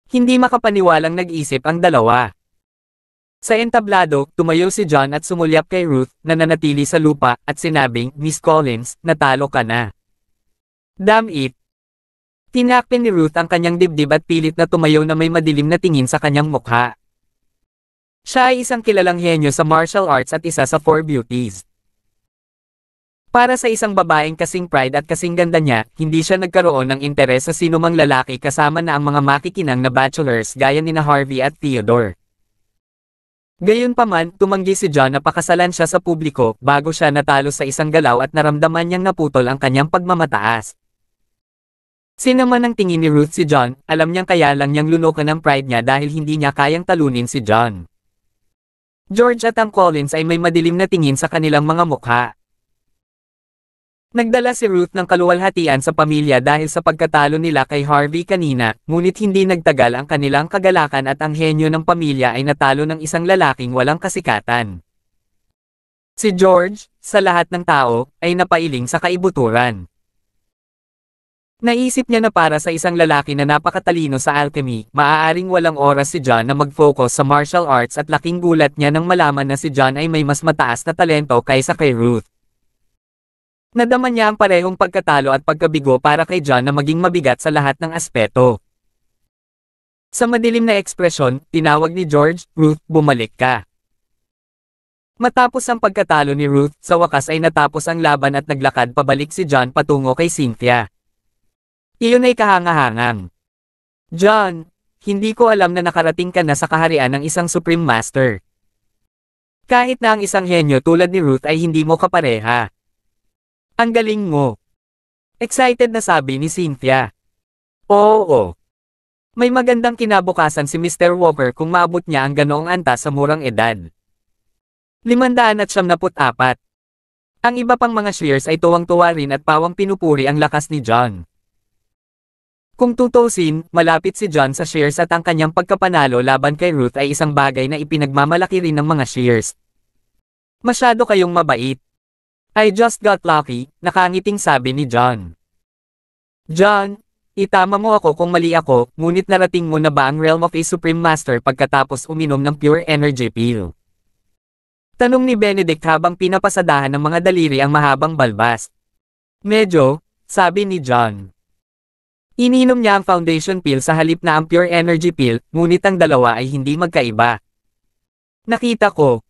Hindi makapaniwalang nag-isip ang dalawa. Sa entablado, tumayo si John at sumulyap kay Ruth, na nanatili sa lupa, at sinabing, Miss Collins, natalo ka na. Damn it! Tinakpan ni Ruth ang kanyang dibdib at pilit na tumayo na may madilim na tingin sa kanyang mukha. Siya ay isang kilalang henyo sa martial arts at isa sa Four Beauties. Para sa isang babaeng kasing pride at kasing ganda niya, hindi siya nagkaroon ng interes sa sinumang lalaki kasama na ang mga makikinang na bachelors gaya nina Harvey at Theodore. Gayunpaman, tumanggi si John na pakasalan siya sa publiko bago siya natalo sa isang galaw at naramdaman niyang naputol ang kanyang pagmamataas. Sinaman ang tingin ni Ruth si John, alam niyang kaya lang niyang lunukan ang pride niya dahil hindi niya kayang talunin si John. George at ang Collins ay may madilim na tingin sa kanilang mga mukha. Nagdala si Ruth ng kaluwalhatian sa pamilya dahil sa pagkatalo nila kay Harvey kanina, ngunit hindi nagtagal ang kanilang kagalakan at ang henyo ng pamilya ay natalo ng isang lalaking walang kasikatan. Si George, sa lahat ng tao, ay napailing sa kaibuturan. Naisip niya na para sa isang lalaki na napakatalino sa alchemy, maaaring walang oras si John na mag-focus sa martial arts at laking gulat niya nang malaman na si John ay may mas mataas na talento kaysa kay Ruth. Nadama niya ang parehong pagkatalo at pagkabigo para kay John na maging mabigat sa lahat ng aspeto. Sa madilim na ekspresyon, tinawag ni George, "Ruth, bumalik ka." Matapos ang pagkatalo ni Ruth, sa wakas ay natapos ang laban at naglakad pabalik si John patungo kay Cynthia. Iyon ay kahangahangang. "John, hindi ko alam na nakarating ka na sa kaharian ng isang Supreme Master. Kahit na ang isang henyo tulad ni Ruth ay hindi mo kapareha. Ang galing mo." Excited na sabi ni Cynthia. "Oo. May magandang kinabukasan si Mr. Walker kung maabot niya ang ganoong antas sa murang edad." 574. Ang iba pang mga cheers ay tuwang-tuwa rin at pawang pinupuri ang lakas ni John. Kung tutusin, malapit si John sa shares at ang kanyang pagkapanalo laban kay Ruth ay isang bagay na ipinagmamalaki rin ng mga shares. "Masyado kayong mabait. I just got lucky," nakangiting sabi ni John. "John, itama mo ako kung mali ako, ngunit narating mo na ba ang realm of a Supreme Master pagkatapos uminom ng pure energy pill?" Tanong ni Benedict habang pinapasadahan ng mga daliri ang mahabang balbas. "Medyo," sabi ni John. Ininom niya ang foundation pill sa halip na ang pure energy pill, ngunit ang dalawa ay hindi magkaiba. "Nakita ko.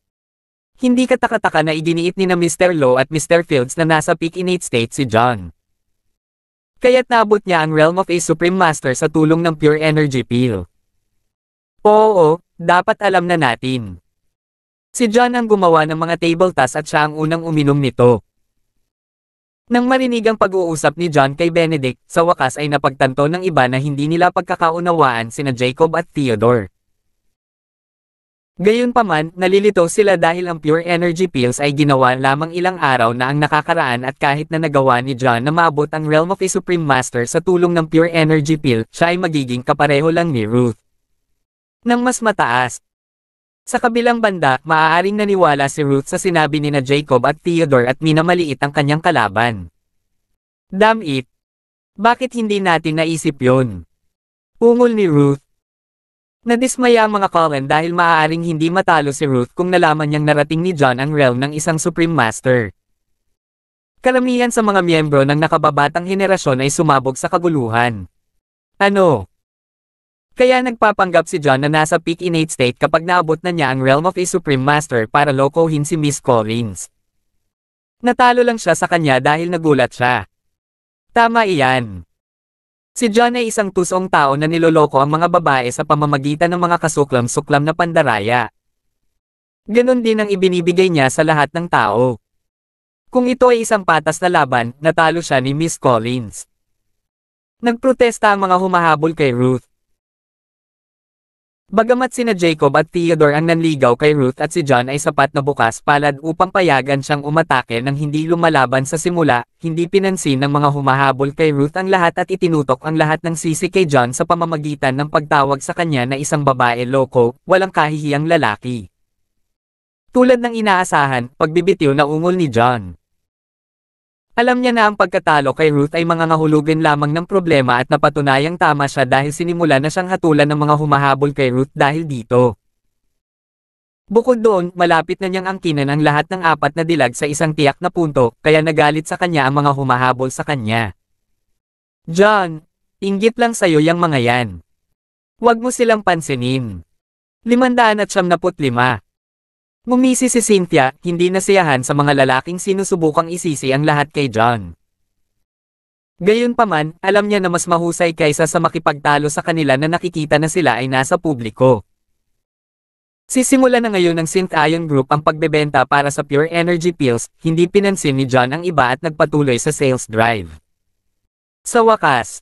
Hindi kataka-taka na iginiit ni na Mr. Lowe at Mr. Fields na nasa peak innate state si John. Kaya't naabot niya ang realm of a Supreme Master sa tulong ng pure energy pill." "Oo, dapat alam na natin. Si John ang gumawa ng mga table tasks at siya ang unang uminom nito." Nang marinig ang pag-uusap ni John kay Benedict, sa wakas ay napagtanto ng iba na hindi nila pagkakaunawaan sina Jacob at Theodore. Gayunpaman, nalilito sila dahil ang pure energy pills ay ginawa lamang ilang araw na ang nakakaraan at kahit na nagawa ni John na maabot ang realm of a Supreme Master sa tulong ng pure energy pill, siya ay magiging kapareho lang ni Ruth. Nang mas mataas. Sa kabilang banda, maaaring naniwala si Ruth sa sinabi ni na Jacob at Theodore at minamaliit ang kanyang kalaban. "Damn it! Bakit hindi natin naisip yun?" Ungol ni Ruth. Nadismaya ang mga Cullen dahil maaaring hindi matalo si Ruth kung nalaman niyang narating ni John ang realm ng isang Supreme Master. Karamihan sa mga miyembro ng nakababatang henerasyon ay sumabog sa kaguluhan. Ano? Kaya nagpapanggap si John na nasa peak innate state kapag naabot na niya ang realm of a Supreme Master para lokohin si Miss Collins. Natalo lang siya sa kanya dahil nagulat siya. Tama iyan. Si John ay isang tusong tao na niloloko ang mga babae sa pamamagitan ng mga kasuklam-suklam na pandaraya. Ganon din ang ibinibigay niya sa lahat ng tao. Kung ito ay isang patas na laban, natalo siya ni Miss Collins. Nagprotesta ang mga humahabol kay Ruth. Bagamat sina Jacob at Theodore ang nanligaw kay Ruth at si John ay sapat na bukas palad upang payagan siyang umatake nang hindi lumalaban sa simula, hindi pinansin ng mga humahabol kay Ruth ang lahat at itinutok ang lahat ng sisi kay John sa pamamagitan ng pagtawag sa kanya na isang babae loko, walang kahihiyang lalaki. Tulad ng inaasahan, pagbibitiw na ungol ni John. Alam niya na ang pagkatalo kay Ruth ay mangangahulugan lamang ng problema at napatunayang tama siya dahil sinimula na siyang hatulan ng mga humahabol kay Ruth dahil dito. Bukod doon, malapit na niyang angkinan ang lahat ng apat na dilag sa isang tiyak na punto, kaya nagalit sa kanya ang mga humahabol sa kanya. "John, Inggit lang sa'yo yang mga yan. Huwag mo silang pansinin. 575. Ngumisi si Cynthia, hindi nasiyahan sa mga lalaking sinusubukang isisi ang lahat kay John. Gayunpaman, alam niya na mas mahusay kaysa sa makipagtalo sa kanila na nakikita na sila ay nasa publiko. Sisimula na ngayon ng Synth Ion Group ang pagbebenta para sa Pure Energy Pills, hindi pinansin ni John ang iba at nagpatuloy sa sales drive. Sa wakas,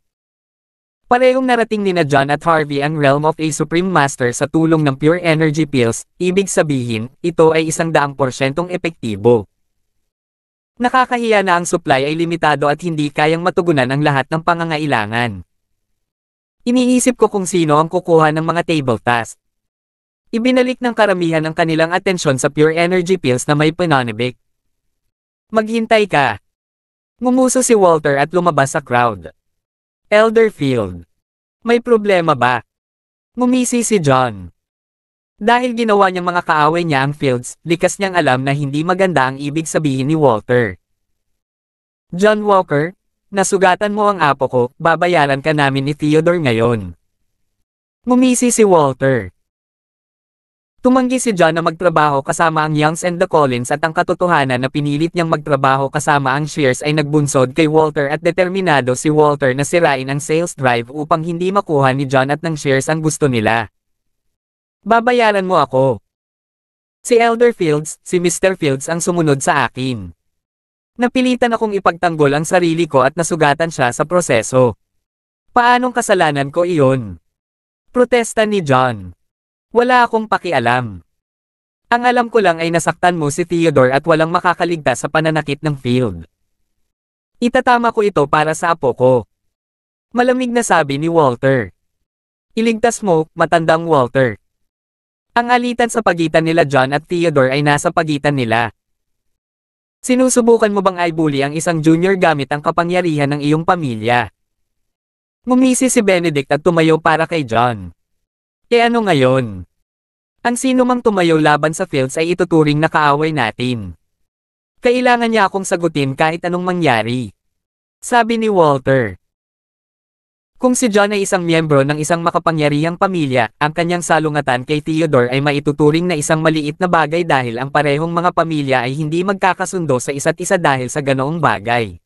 parehong narating nina John at Harvey ang realm of a Supreme Master sa tulong ng Pure Energy Pills, ibig sabihin, ito ay 100% epektibo. Nakakahiya na ang supply ay limitado at hindi kayang matugunan ang lahat ng pangangailangan. Iniisip ko kung sino ang kukuha ng mga table task. Ibinalik ng karamihan ang kanilang atensyon sa Pure Energy Pills na may pananabik. Maghintay ka. Ngumuso si Walter at lumabas sa crowd. Elderfield. May problema ba? Ngumisi si John. Dahil ginawa niyang mga kaaway niya ang Fields, likas niyang alam na hindi maganda ang ibig sabihin ni Walter. John Walker, nasugatan mo ang apo ko, babayaran ka namin ni Theodore ngayon. Ngumisi si Walter. Tumanggi si John na magtrabaho kasama ang Youngs and the Collins at ang katotohanan na pinilit niyang magtrabaho kasama ang Shears ay nagbunsod kay Walter at determinado si Walter na sirain ang sales drive upang hindi makuha ni John at ng Shears ang gusto nila. Babayaran mo ako. Si Elder Fields, si Mr. Fields ang sumunod sa akin. Napilitan akong ipagtanggol ang sarili ko at nasugatan siya sa proseso. Paanong kasalanan ko iyon? Protesta ni John. Wala akong pakialam. Ang alam ko lang ay nasaktan mo si Theodore at walang makakaligtas sa pananakit ng Field. Itatama ko ito para sa apo ko. Malamig na sabi ni Walter. Iligtas mo, matandang Walter. Ang alitan sa pagitan nila John at Theodore ay nasa pagitan nila. Sinusubukan mo bang i-bully ang isang junior gamit ang kapangyarihan ng iyong pamilya? Ngumisi si Benedict at tumayo para kay John. Ano ngayon? Ang sino mang tumayo laban sa Fields ay ituturing na kaaway natin. Kailangan niya akong sagutin kahit anong mangyari. Sabi ni Walter. Kung si John ay isang miyembro ng isang makapangyarihang pamilya, ang kanyang salungatan kay Theodore ay maituturing na isang maliit na bagay dahil ang parehong mga pamilya ay hindi magkakasundo sa isa't isa dahil sa ganoong bagay.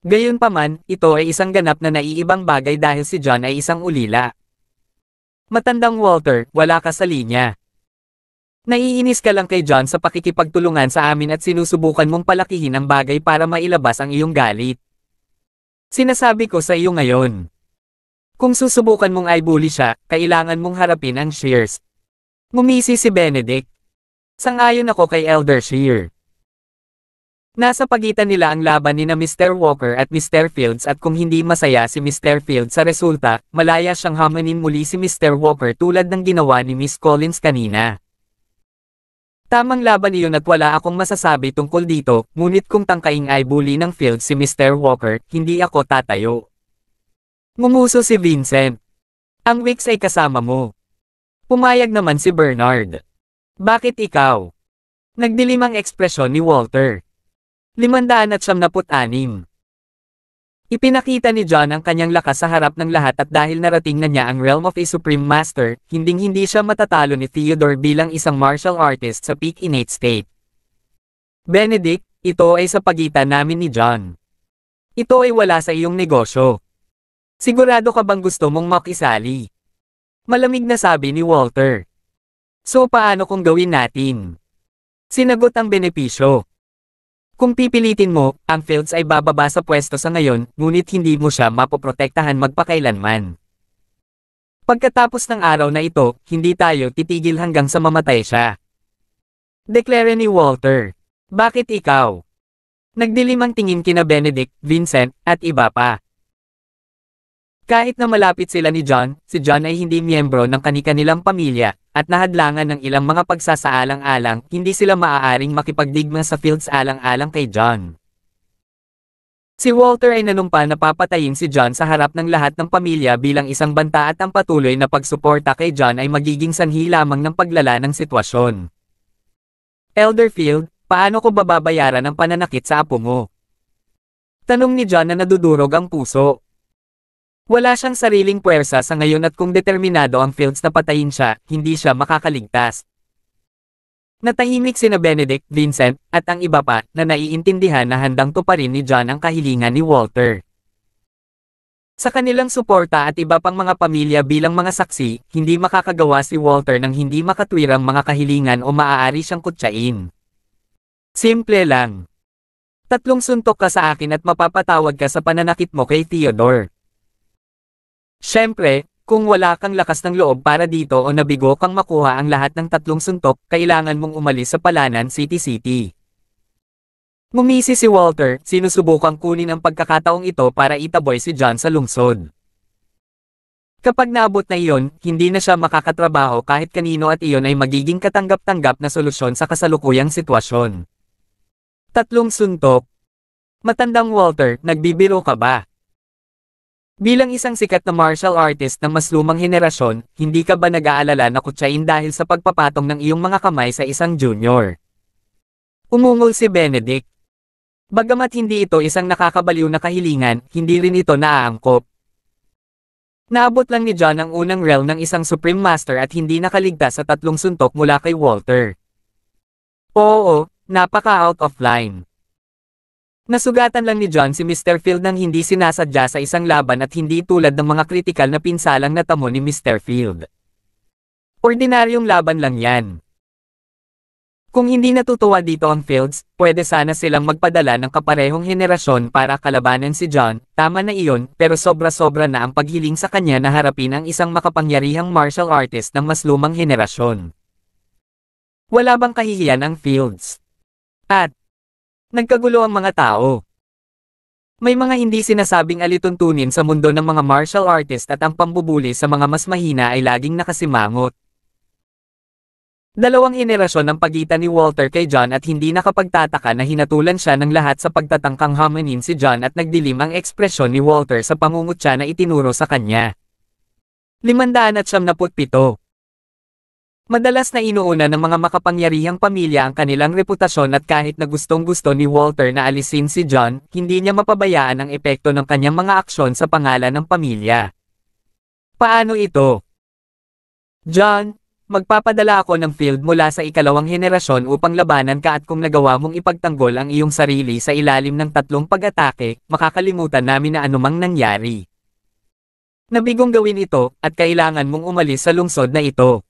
Gayunpaman, ito ay isang ganap na naiibang bagay dahil si John ay isang ulila. Matandang Walter, wala ka sa linya. Naiinis ka lang kay John sa pakikipagtulungan sa amin at sinusubukan mong palakihin ang bagay para mailabas ang iyong galit. Sinasabi ko sa iyo ngayon. Kung susubukan mong i-bully siya, kailangan mong harapin ang Shears. Ngumisi si Benedict. Sang-ayon ako kay Elder Shear. Nasa pagitan nila ang laban ni na Mr. Walker at Mr. Fields at kung hindi masaya si Mr. Fields sa resulta, malaya siyang hamanin muli si Mr. Walker tulad ng ginawa ni Miss Collins kanina. Tamang laban iyon at wala akong masasabi tungkol dito, ngunit kung tangkaing i-bully ng Fields si Mr. Walker, hindi ako tatayo. Ngumuso si Vincent. Ang Wicks ay kasama mo. Pumayag naman si Bernard. Bakit ikaw? Nagdilim ang ekspresyon ni Walter. 576. Ipinakita ni John ang kanyang lakas sa harap ng lahat at dahil narating na niya ang realm of a Supreme Master, hinding-hindi siya matatalo ni Theodore bilang isang martial artist sa peak innate state. Benedict, ito ay sa pagitan namin ni John. Ito ay wala sa iyong negosyo. Sigurado ka bang gusto mong makisali? Malamig na sabi ni Walter. So paano kung gawin natin? Sinagot ang benepisyo. Kung pipilitin mo, ang Fields ay bababa sa pwesto sa ngayon, ngunit hindi mo siya mapoprotektahan magpakailanman. Pagkatapos ng araw na ito, hindi tayo titigil hanggang sa mamatay siya. Deklare ni Walter. Bakit ikaw? Nagdilim ang tingin kina Benedict, Vincent, at iba pa. Kahit na malapit sila ni John, si John ay hindi miyembro ng kani-kanilang pamilya, at nahadlangan ng ilang mga pagsasaalang-alang, hindi sila maaaring makipagdigma sa Fields alang-alang kay John. Si Walter ay nanumpa na papatayin si John sa harap ng lahat ng pamilya bilang isang banta at ang patuloy na pagsuporta kay John ay magiging sanhi lamang ng paglala ng sitwasyon. Elderfield, paano ko babayaran ang pananakit sa apo mo? Tanong ni John na nadudurog ang puso. Wala siyang sariling puwersa sa ngayon at kung determinado ang Fields na patayin siya, hindi siya makakaligtas. Natahimik sina Benedict, Vincent, at ang iba pa, na naiintindihan na handang tuparin ni John ang kahilingan ni Walter. Sa kanilang suporta at iba pang mga pamilya bilang mga saksi, hindi makakagawa si Walter ng hindi makatwirang mga kahilingan o maaari siyang kutsain. Simple lang. 3 suntok ka sa akin at mapapatawad ka sa pananakit mo kay Theodore. Siyempre, kung wala kang lakas ng loob para dito o nabigo kang makuha ang lahat ng 3 suntok, kailangan mong umalis sa Palanan City. Ngumisi si Walter, sinusubukang kunin ang pagkakataong ito para itaboy si John sa lungsod. Kapag naabot na iyon, hindi na siya makakatrabaho kahit kanino at iyon ay magiging katanggap-tanggap na solusyon sa kasalukuyang sitwasyon. 3 suntok. Matandang Walter, nagbibiro ka ba? Bilang isang sikat na martial artist ng mas lumang henerasyon, hindi ka ba nag-aalala na kutsain dahil sa pagpapatong ng iyong mga kamay sa isang junior? Umungol si Benedict. Bagamat hindi ito isang nakakabaliw na kahilingan, hindi rin ito naaangkop. Naabot lang ni John ang unang realm ng isang Supreme Master at hindi nakaligtas sa 3 suntok mula kay Walter. Oo, napaka-out of line. Nasugatan lang ni John si Mr. Field nang hindi sinasadya sa isang laban at hindi tulad ng mga kritikal na pinsalang natamo ni Mr. Field. Ordinaryong laban lang yan. Kung hindi natutuwa dito ang Fields, pwede sana silang magpadala ng kaparehong henerasyon para kalabanan si John, tama na iyon, pero sobra-sobra na ang paghiling sa kanya na harapin ang isang makapangyarihang martial artist ng mas lumang henerasyon. Wala bang kahihiyan ang Fields? At nagkagulo ang mga tao. May mga hindi sinasabing alituntunin sa mundo ng mga martial artist at ang pambubuli sa mga mas mahina ay laging nakasimangot. 2 henerasyon ang pagitan ni Walter kay John at hindi nakapagtataka na hinatulan siya ng lahat sa pagtatangkang hamanin si John at nagdilim ang ekspresyon ni Walter sa pangungutya na itinuro sa kanya. 577. Madalas na inuuna ng mga makapangyarihang pamilya ang kanilang reputasyon at kahit na gustong-gusto ni Walter na alisin si John, hindi niya mapabayaan ang epekto ng kanyang mga aksyon sa pangalan ng pamilya. Paano ito? John, magpapadala ako ng Field mula sa 2 henerasyon upang labanan ka at kung nagawa mong ipagtanggol ang iyong sarili sa ilalim ng 3 pag-atake, makakalimutan namin na anumang nangyari. Nabigong gawin ito, at kailangan mong umalis sa lungsod na ito.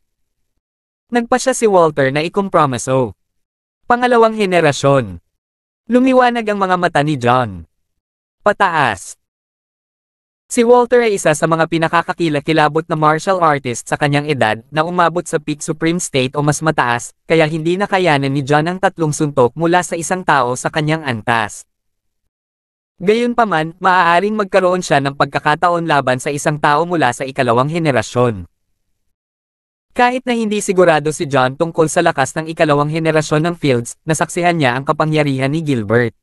Nagpasya si Walter na ikompromiso. 2 henerasyon. Lumiwanag ang mga mata ni John. Pataas. Si Walter ay isa sa mga pinakakakilakilabot na martial artist sa kanyang edad na umabot sa peak Supreme State o mas mataas, kaya hindi nakayanan ni John ang 3 suntok mula sa isang tao sa kanyang antas. Gayunpaman, maaaring magkaroon siya ng pagkakataon laban sa isang tao mula sa 2 henerasyon. Kahit na hindi sigurado si John tungkol sa lakas ng 2 henerasyon ng Fields, nasaksihan niya ang kapangyarihan ni Gilbert.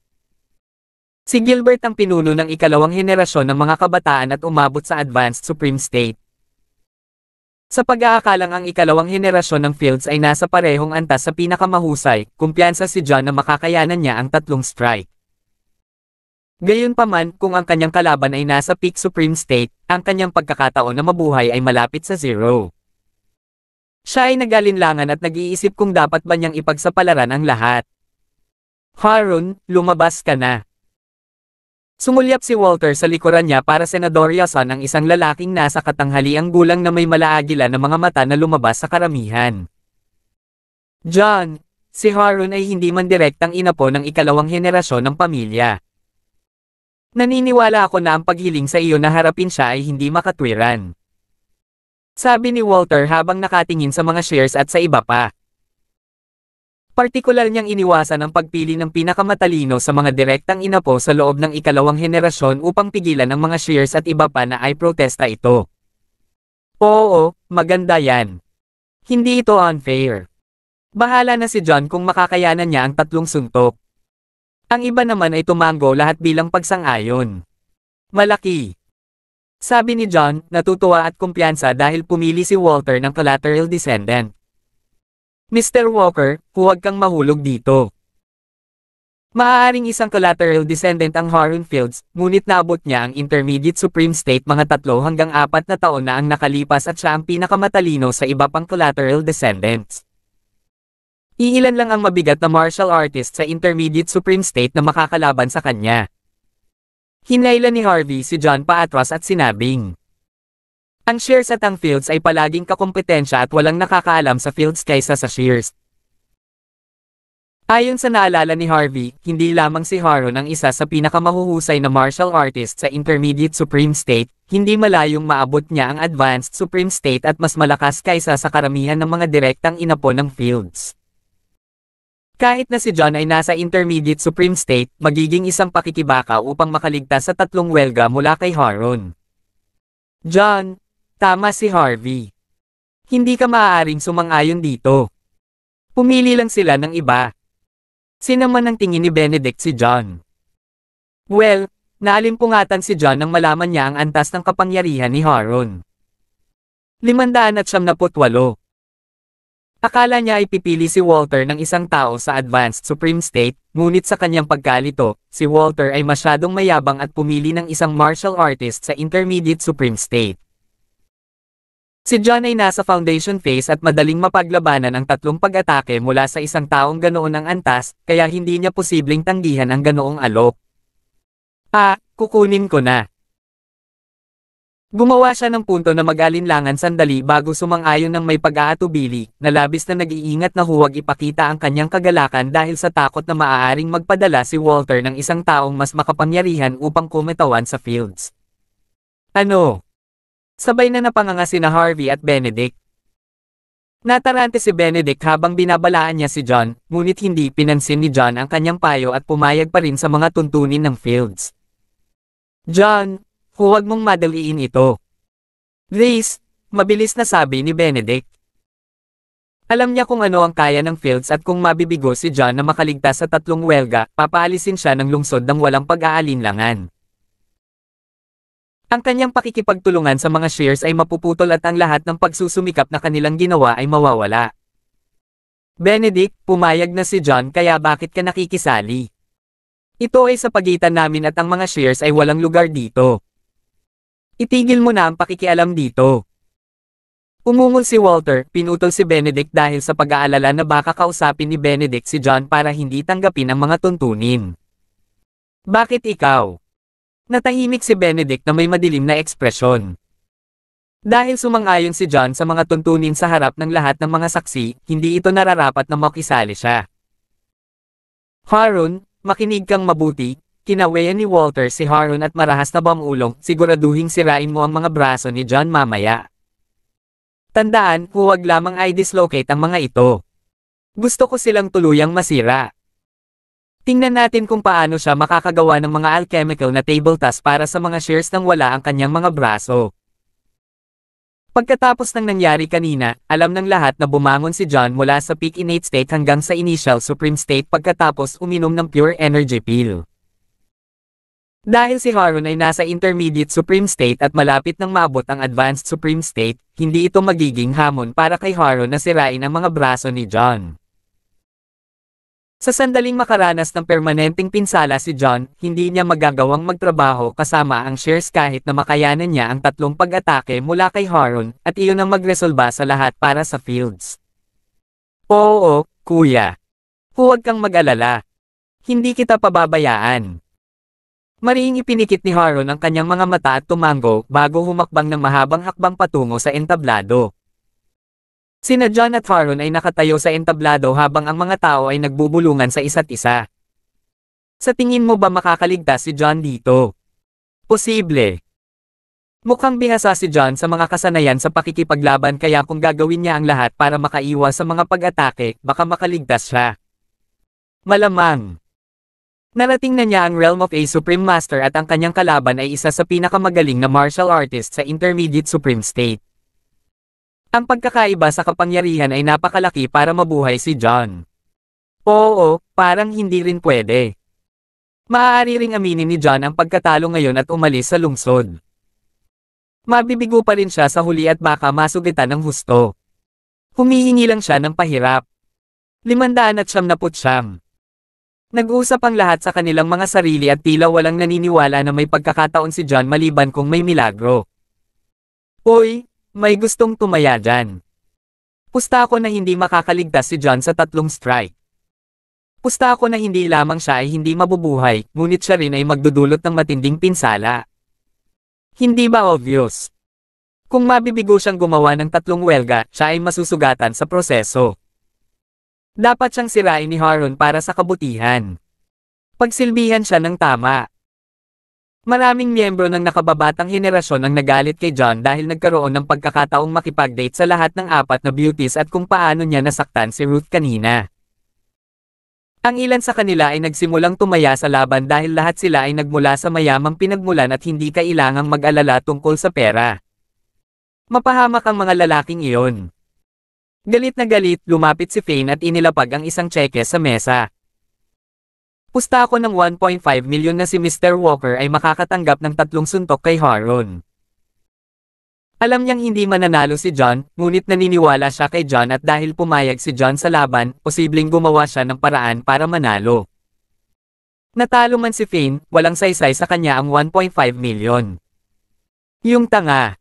Si Gilbert ang pinuno ng 2 henerasyon ng mga kabataan at umabot sa Advanced Supreme State. Sa pag-aakalang ang 2 henerasyon ng Fields ay nasa parehong antas sa pinakamahusay, kumpiyansa si John na makakayanan niya ang 3 strike. Gayunpaman, kung ang kanyang kalaban ay nasa peak Supreme State, ang kanyang pagkakataon na mabuhay ay malapit sa 0. Siya ay nag-alinlangan at nag-iisip kung dapat ba niyang ipagsapalaran ang lahat. Harun, lumabas ka na. Sumulyap si Walter sa likuran niya para senadoryasan ang isang lalaking nasa katanghaliang gulang na may malaagila na mga mata na lumabas sa karamihan. John, si Harun ay hindi man direktang inapo ng 2 henerasyon ng pamilya. Naniniwala ako na ang paghiling sa iyo na harapin siya ay hindi makatwiran. Sabi ni Walter habang nakatingin sa mga shares at sa iba pa. Partikular niyang iniwasan ang pagpili ng pinakamatalino sa mga direktang inapo sa loob ng 2 henerasyon upang pigilan ang mga shares at iba pa na ay protesta ito. Oo, maganda yan. Hindi ito unfair. Bahala na si John kung makakayanan niya ang 3 suntok. Ang iba naman ay tumango lahat bilang pagsang-ayon. Malaki. Sabi ni John, natutuwa at kumpiyansa dahil pumili si Walter ng collateral descendant. Mr. Walker, huwag kang mahulog dito. Maaaring isang collateral descendant ang Harun Fields, ngunit naabot niya ang Intermediate Supreme State mga 3 hanggang 4 na taon na ang nakalipas at siya ang pinakamatalino sa iba pang collateral descendants. Iilan lang ang mabigat na martial artist sa Intermediate Supreme State na makakalaban sa kanya. Hinailan ni Harvey si John paatras at sinabing, ang Shears at ang Fields ay palaging kakompetensya at walang nakakaalam sa Fields kaysa sa Shears. Ayon sa naalala ni Harvey, hindi lamang si Harun ang isa sa pinakamahuhusay na martial artist sa Intermediate Supreme State, hindi malayong maabot niya ang Advanced Supreme State at mas malakas kaysa sa karamihan ng mga direktang inapo ng Fields. Kahit na si John ay nasa Intermediate Supreme State, magiging isang pakikibaka upang makaligtas sa 3 welga mula kay Harun. John, tama si Harvey. Hindi ka maaaring sumang-ayon dito. Pumili lang sila ng iba. Sino man ang tingin ni Benedict si John? Well, naalimpungatan si John nang malaman niya ang antas ng kapangyarihan ni Harun. 578. Akala niya ay pipili si Walter ng isang tao sa Advanced Supreme State, ngunit sa kanyang pagkalito, si Walter ay masyadong mayabang at pumili ng isang martial artist sa Intermediate Supreme State. Si John ay nasa foundation phase at madaling mapaglabanan ang 3 pag-atake mula sa isang taong ganoon ang antas, kaya hindi niya posibleng tanggihan ang ganoong alok. Kukunin ko na. Gumawa siya ng punto na mag-alinlangan sandali bago sumang-ayon ng may pag-aatubili, na labis na nag-iingat na huwag ipakita ang kanyang kagalakan dahil sa takot na maaaring magpadala si Walter ng isang taong mas makapangyarihan upang kumitawan sa Fields. Ano? Sabay na napanganga sina Harvey at Benedict. Natarante si Benedict habang binabalaan niya si John, ngunit hindi pinansin ni John ang kanyang payo at pumayag pa rin sa mga tuntunin ng Fields. John, huwag mong madaliin ito. Please, mabilis na sabi ni Benedict. Alam niya kung ano ang kaya ng Fields at kung mabibigo si John na makaligtas sa 3 welga, papaalisin siya ng lungsod ng walang pag-aalinlangan. Ang kanyang pakikipagtulungan sa mga Shears ay mapuputol at ang lahat ng pagsusumikap na kanilang ginawa ay mawawala. Benedict, pumayag na si John kaya bakit ka nakikisali? Ito ay sa pagitan namin at ang mga Shears ay walang lugar dito. Itigil mo na ang pakikialam dito. Umungol si Walter, pinutol si Benedict dahil sa pag-aalala na baka kausapin ni Benedict si John para hindi tanggapin ang mga tuntunin. Bakit ikaw? Natahimik si Benedict na may madilim na ekspresyon. Dahil sumang-ayon si John sa mga tuntunin sa harap ng lahat ng mga saksi, hindi ito nararapat na makisali siya. Harun, makinig kang mabuti, kinawayan ni Walter si Harun at marahas na bamulong, siguraduhing sirain mo ang mga braso ni John mamaya. Tandaan, huwag lamang i-dislocate ang mga ito. Gusto ko silang tuluyang masira. Tingnan natin kung paano siya makakagawa ng mga alchemical na table task para sa mga Shears nang wala ang kanyang mga braso. Pagkatapos ng nangyari kanina, alam ng lahat na bumangon si John mula sa peak innate state hanggang sa initial supreme state pagkatapos uminom ng pure energy pill. Dahil si Harun ay nasa intermediate supreme state at malapit nang maabot ang advanced supreme state, hindi ito magiging hamon para kay Harun na sirain ang mga braso ni John. Sa sandaling makaranas ng permanenteng pinsala si John, hindi niya magagawang magtrabaho kasama ang Shears kahit na makayanan niya ang 3 pag-atake mula kay Harun, at iyon ang magresolba sa lahat para sa Fields. Oo, kuya. Huwag kang mag-alala. Hindi kita pababayaan. Mariing ipinikit ni Harun ang kanyang mga mata at tumango bago humakbang ng mahabang hakbang patungo sa entablado. Sina John at Harun ay nakatayo sa entablado habang ang mga tao ay nagbubulungan sa isa't isa. Sa tingin mo ba makakaligtas si John dito? Posible. Mukhang bihasa si John sa mga kasanayan sa pakikipaglaban kaya kung gagawin niya ang lahat para makaiwas sa mga pag-atake, baka makaligtas siya. Malamang. Narating na niya ang Realm of a Supreme Master at ang kanyang kalaban ay isa sa pinakamagaling na martial artist sa Intermediate Supreme State. Ang pagkakaiba sa kapangyarihan ay napakalaki para mabuhay si John. Oo, parang hindi rin pwede. Maaari ring aminin ni John ang pagkatalo ngayon at umalis sa lungsod. Mabibigo pa rin siya sa huli at baka masugitan ng husto. Humihingi lang siya ng pahirap. 579. Nag-usap ang lahat sa kanilang mga sarili at tila walang naniniwala na may pagkakataon si John maliban kung may milagro. Hoy, may gustong tumaya dyan. Pusta ako na hindi makakaligtas si John sa 3 strike. Pusta ako na hindi lamang siya ay hindi mabubuhay, ngunit siya rin ay magdudulot ng matinding pinsala. Hindi ba obvious? Kung mabibigo siyang gumawa ng 3 welga, siya ay masusugatan sa proseso. Dapat siyang sirain ni Harun para sa kabutihan. Pagsilbihan siya ng tama. Maraming miyembro ng nakababatang henerasyon ang nagalit kay John dahil nagkaroon ng pagkakataong makipag-date sa lahat ng 4 na beauties at kung paano niya nasaktan si Ruth kanina. Ang ilan sa kanila ay nagsimulang tumaya sa laban dahil lahat sila ay nagmula sa mayamang pinagmulan at hindi kailangang mag-alala tungkol sa pera. Mapahamak ang mga lalaking iyon. Galit na galit, lumapit si Fane at inilapag ang isang tseke sa mesa. Pusta ako ng 1.5 milyon na si Mr. Walker ay makakatanggap ng 3 suntok kay Harun. Alam niyang hindi mananalo si John, ngunit naniniwala siya kay John at dahil pumayag si John sa laban, posibleng gumawa siya ng paraan para manalo. Natalo man si Fane, walang saysay sa kanya ang 1.5 milyon. Yung tanga.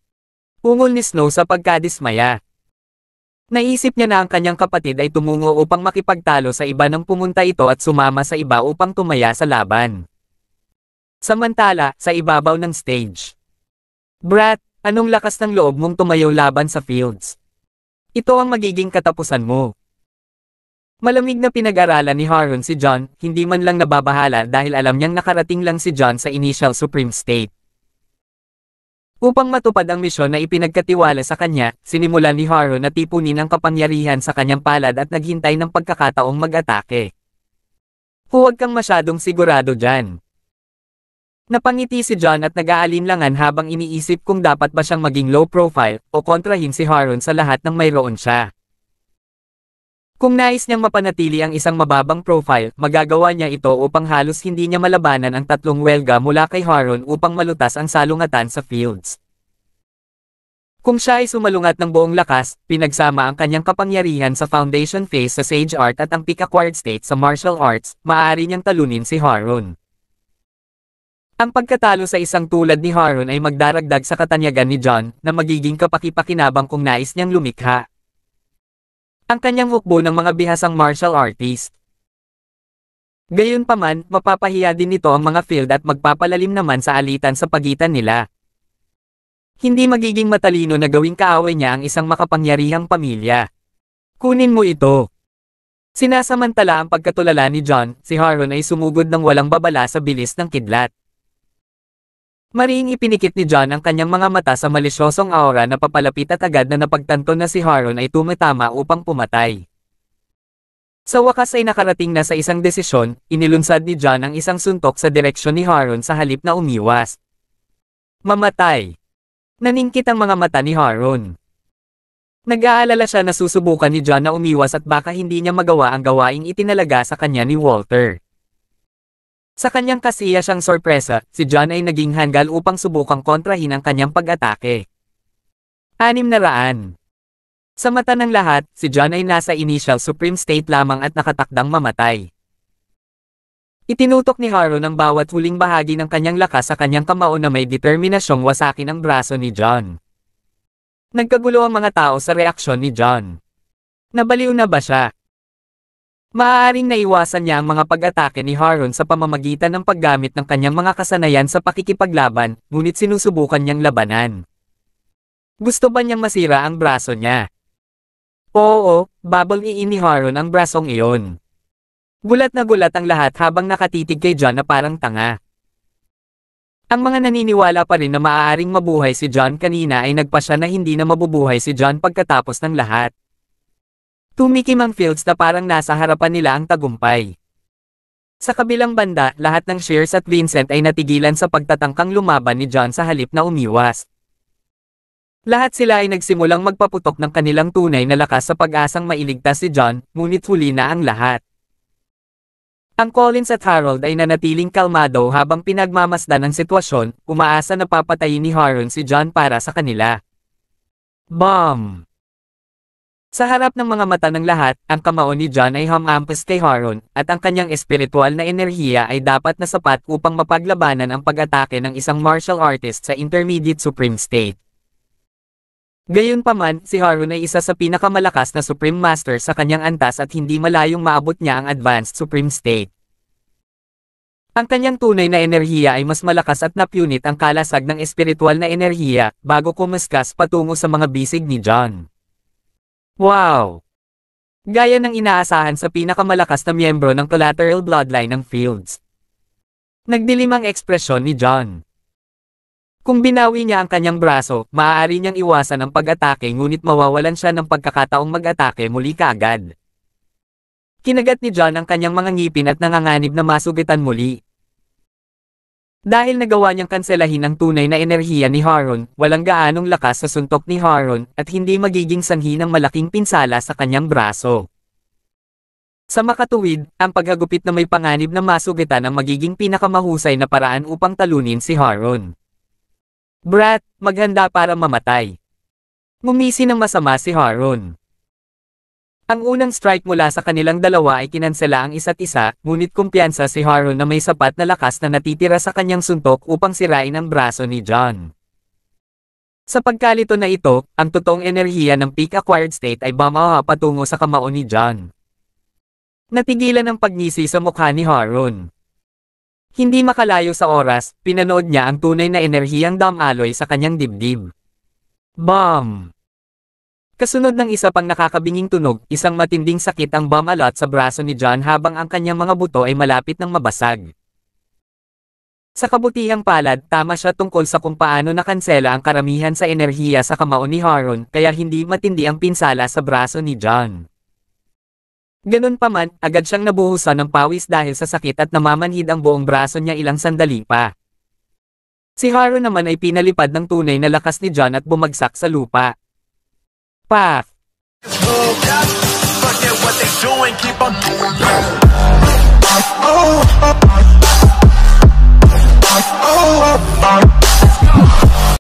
Ungol ni Snow sa pagkadismaya. Naisip niya na ang kanyang kapatid ay tumungo upang makipagtalo sa iba nang pumunta ito at sumama sa iba upang tumaya sa laban. Samantala, sa ibabaw ng stage. Brat, anong lakas ng loob mong tumayo laban sa Fields? Ito ang magiging katapusan mo. Malamig na pinag-aralan ni Harun si John, hindi man lang nababahala dahil alam niyang nakarating lang si John sa initial Supreme State. Upang matupad ang misyon na ipinagkatiwala sa kanya, sinimulan ni Harun na tipunin ang kapangyarihan sa kanyang palad at naghintay ng pagkakataong mag-atake. Huwag kang masyadong sigurado dyan. Napangiti si John at nag-aalinlangan habang iniisip kung dapat ba siyang maging low profile o kontrahin si Harun sa lahat ng mayroon siya. Kung nais niyang mapanatili ang isang mababang profile, magagawa niya ito upang halos hindi niya malabanan ang 3 welga mula kay Harun upang malutas ang salungatan sa Fields. Kung siya ay sumalungat ng buong lakas, pinagsama ang kanyang kapangyarihan sa Foundation Phase sa Sage Art at ang Peak Acquired State sa Martial Arts, maaari niyang talunin si Harun. Ang pagkatalo sa isang tulad ni Harun ay magdaragdag sa katanyagan ni John na magiging kapaki-pakinabang kung nais niyang lumikha. Ang kanyang hukbo ng mga bihasang martial artist. Gayunpaman, mapapahiya din nito ang mga field at magpapalalim naman sa alitan sa pagitan nila. Hindi magiging matalino na gawing kaaway niya ang isang makapangyarihang pamilya. Kunin mo ito. Sinasamantala ang pagkatulala ni John, si Harun ay sumugod ng walang babala sa bilis ng kidlat. Mariing ipinikit ni John ang kanyang mga mata sa malisyosong aura na papalapit at agad na napagtanto na si Harun ay tumatama upang pumatay. Sa wakas ay nakarating na sa isang desisyon, inilunsad ni John ang isang suntok sa direksyon ni Harun sa halip na umiwas. Mamatay! Naningkit ang mga mata ni Harun. Nag-aalala siya na susubukan ni John na umiwas at baka hindi niya magawa ang gawaing itinalaga sa kanya ni Walter. Sa kanyang kasiya siyang sorpresa, si John ay naging hanggal upang subukang kontrahin ang kanyang pag-atake. 600. Sa mata ng lahat, si John ay nasa initial Supreme State lamang at nakatakdang mamatay. Itinutok ni Harun ang bawat huling bahagi ng kanyang lakas sa kanyang kamao na may determinasyong wasakin ang braso ni John. Nagkagulo ang mga tao sa reaksyon ni John. Nabaliw na ba siya? Maaaring naiwasan niya ang mga pag-atake ni Harun sa pamamagitan ng paggamit ng kanyang mga kasanayan sa pakikipaglaban, ngunit sinusubukan niyang labanan. Gusto ba niyang masira ang braso niya? Oo, babal-iin ni Harun ang brasong iyon. Gulat na gulat ang lahat habang nakatitig kay John na parang tanga. Ang mga naniniwala pa rin na maaaring mabuhay si John kanina ay nagpasya na hindi na mabubuhay si John pagkatapos ng lahat. Tumikim ang Fields na parang nasa harapan nila ang tagumpay. Sa kabilang banda, lahat ng Shears at Vincent ay natigilan sa pagtatangkang lumaban ni John sa halip na umiwas. Lahat sila ay nagsimulang magpaputok ng kanilang tunay na lakas sa pag-asang mailigtas si John, ngunit huli na ang lahat. Ang Collins at Harold ay nanatiling kalmado habang pinagmamasdan ang sitwasyon, umaasa na papatayin ni Harun si John para sa kanila. Bomb! Sa harap ng mga mata ng lahat, ang kamao ni John ay humampas kay Haron, at ang kanyang espiritual na enerhiya ay dapat na sapat upang mapaglabanan ang pag-atake ng isang martial artist sa Intermediate Supreme State. Gayunpaman, si Haron ay isa sa pinakamalakas na Supreme Master sa kanyang antas at hindi malayong maabot niya ang Advanced Supreme State. Ang kanyang tunay na enerhiya ay mas malakas at napunit ang kalasag ng espiritual na enerhiya, bago kumaskas patungo sa mga bisig ni John. Wow! Gaya ng inaasahan sa pinakamalakas na miyembro ng collateral bloodline ng Fields. Nagdilim ang ekspresyon ni John. Kung binawi niya ang kanyang braso, maaari niyang iwasan ang pag-atake ngunit mawawalan siya ng pagkakataong mag-atake muli kaagad. Kinagat ni John ang kanyang mga ngipin at nanganganib na masugitan muli. Dahil nagawa niyang kanselahin ang tunay na enerhiya ni Haron, walang gaanong lakas sa suntok ni Haron, at hindi magiging sanhi ng malaking pinsala sa kanyang braso. Sa makatuwid, ang paghagupit na may panganib na masugitan ang magiging pinakamahusay na paraan upang talunin si Haron. Brat, maghanda para mamatay. Ngumisi ng masama si Haron. Ang unang strike mula sa kanilang dalawa ay kinansela ang isa't isa, ngunit kumpiyansa si Haron na may sapat na lakas na natitira sa kanyang suntok upang sirain ang braso ni John. Sa pagkalito na ito, ang totoong enerhiya ng peak acquired state ay bumaha patungo sa kamao ni John. Natigilan ang pagngisi sa mukha ni Haron. Hindi makalayo sa oras, pinanood niya ang tunay na enerhiyang damaloy sa kanyang dibdib. Bam! Kasunod ng isa pang nakakabinging tunog, isang matinding sakit ang bumalot sa braso ni John habang ang kanyang mga buto ay malapit ng mabasag. Sa kabutihang palad, tama siya tungkol sa kung paano nakansela ang karamihan sa enerhiya sa kamao ni Haron, kaya hindi matindi ang pinsala sa braso ni John. Ganun pa man, agad siyang nabuhusan ng pawis dahil sa sakit at namamanhid ang buong braso niya ilang sandali pa. Si Haron naman ay pinalipad ng tunay na lakas ni John at bumagsak sa lupa. Pak! Forget what they doing, keep on doing.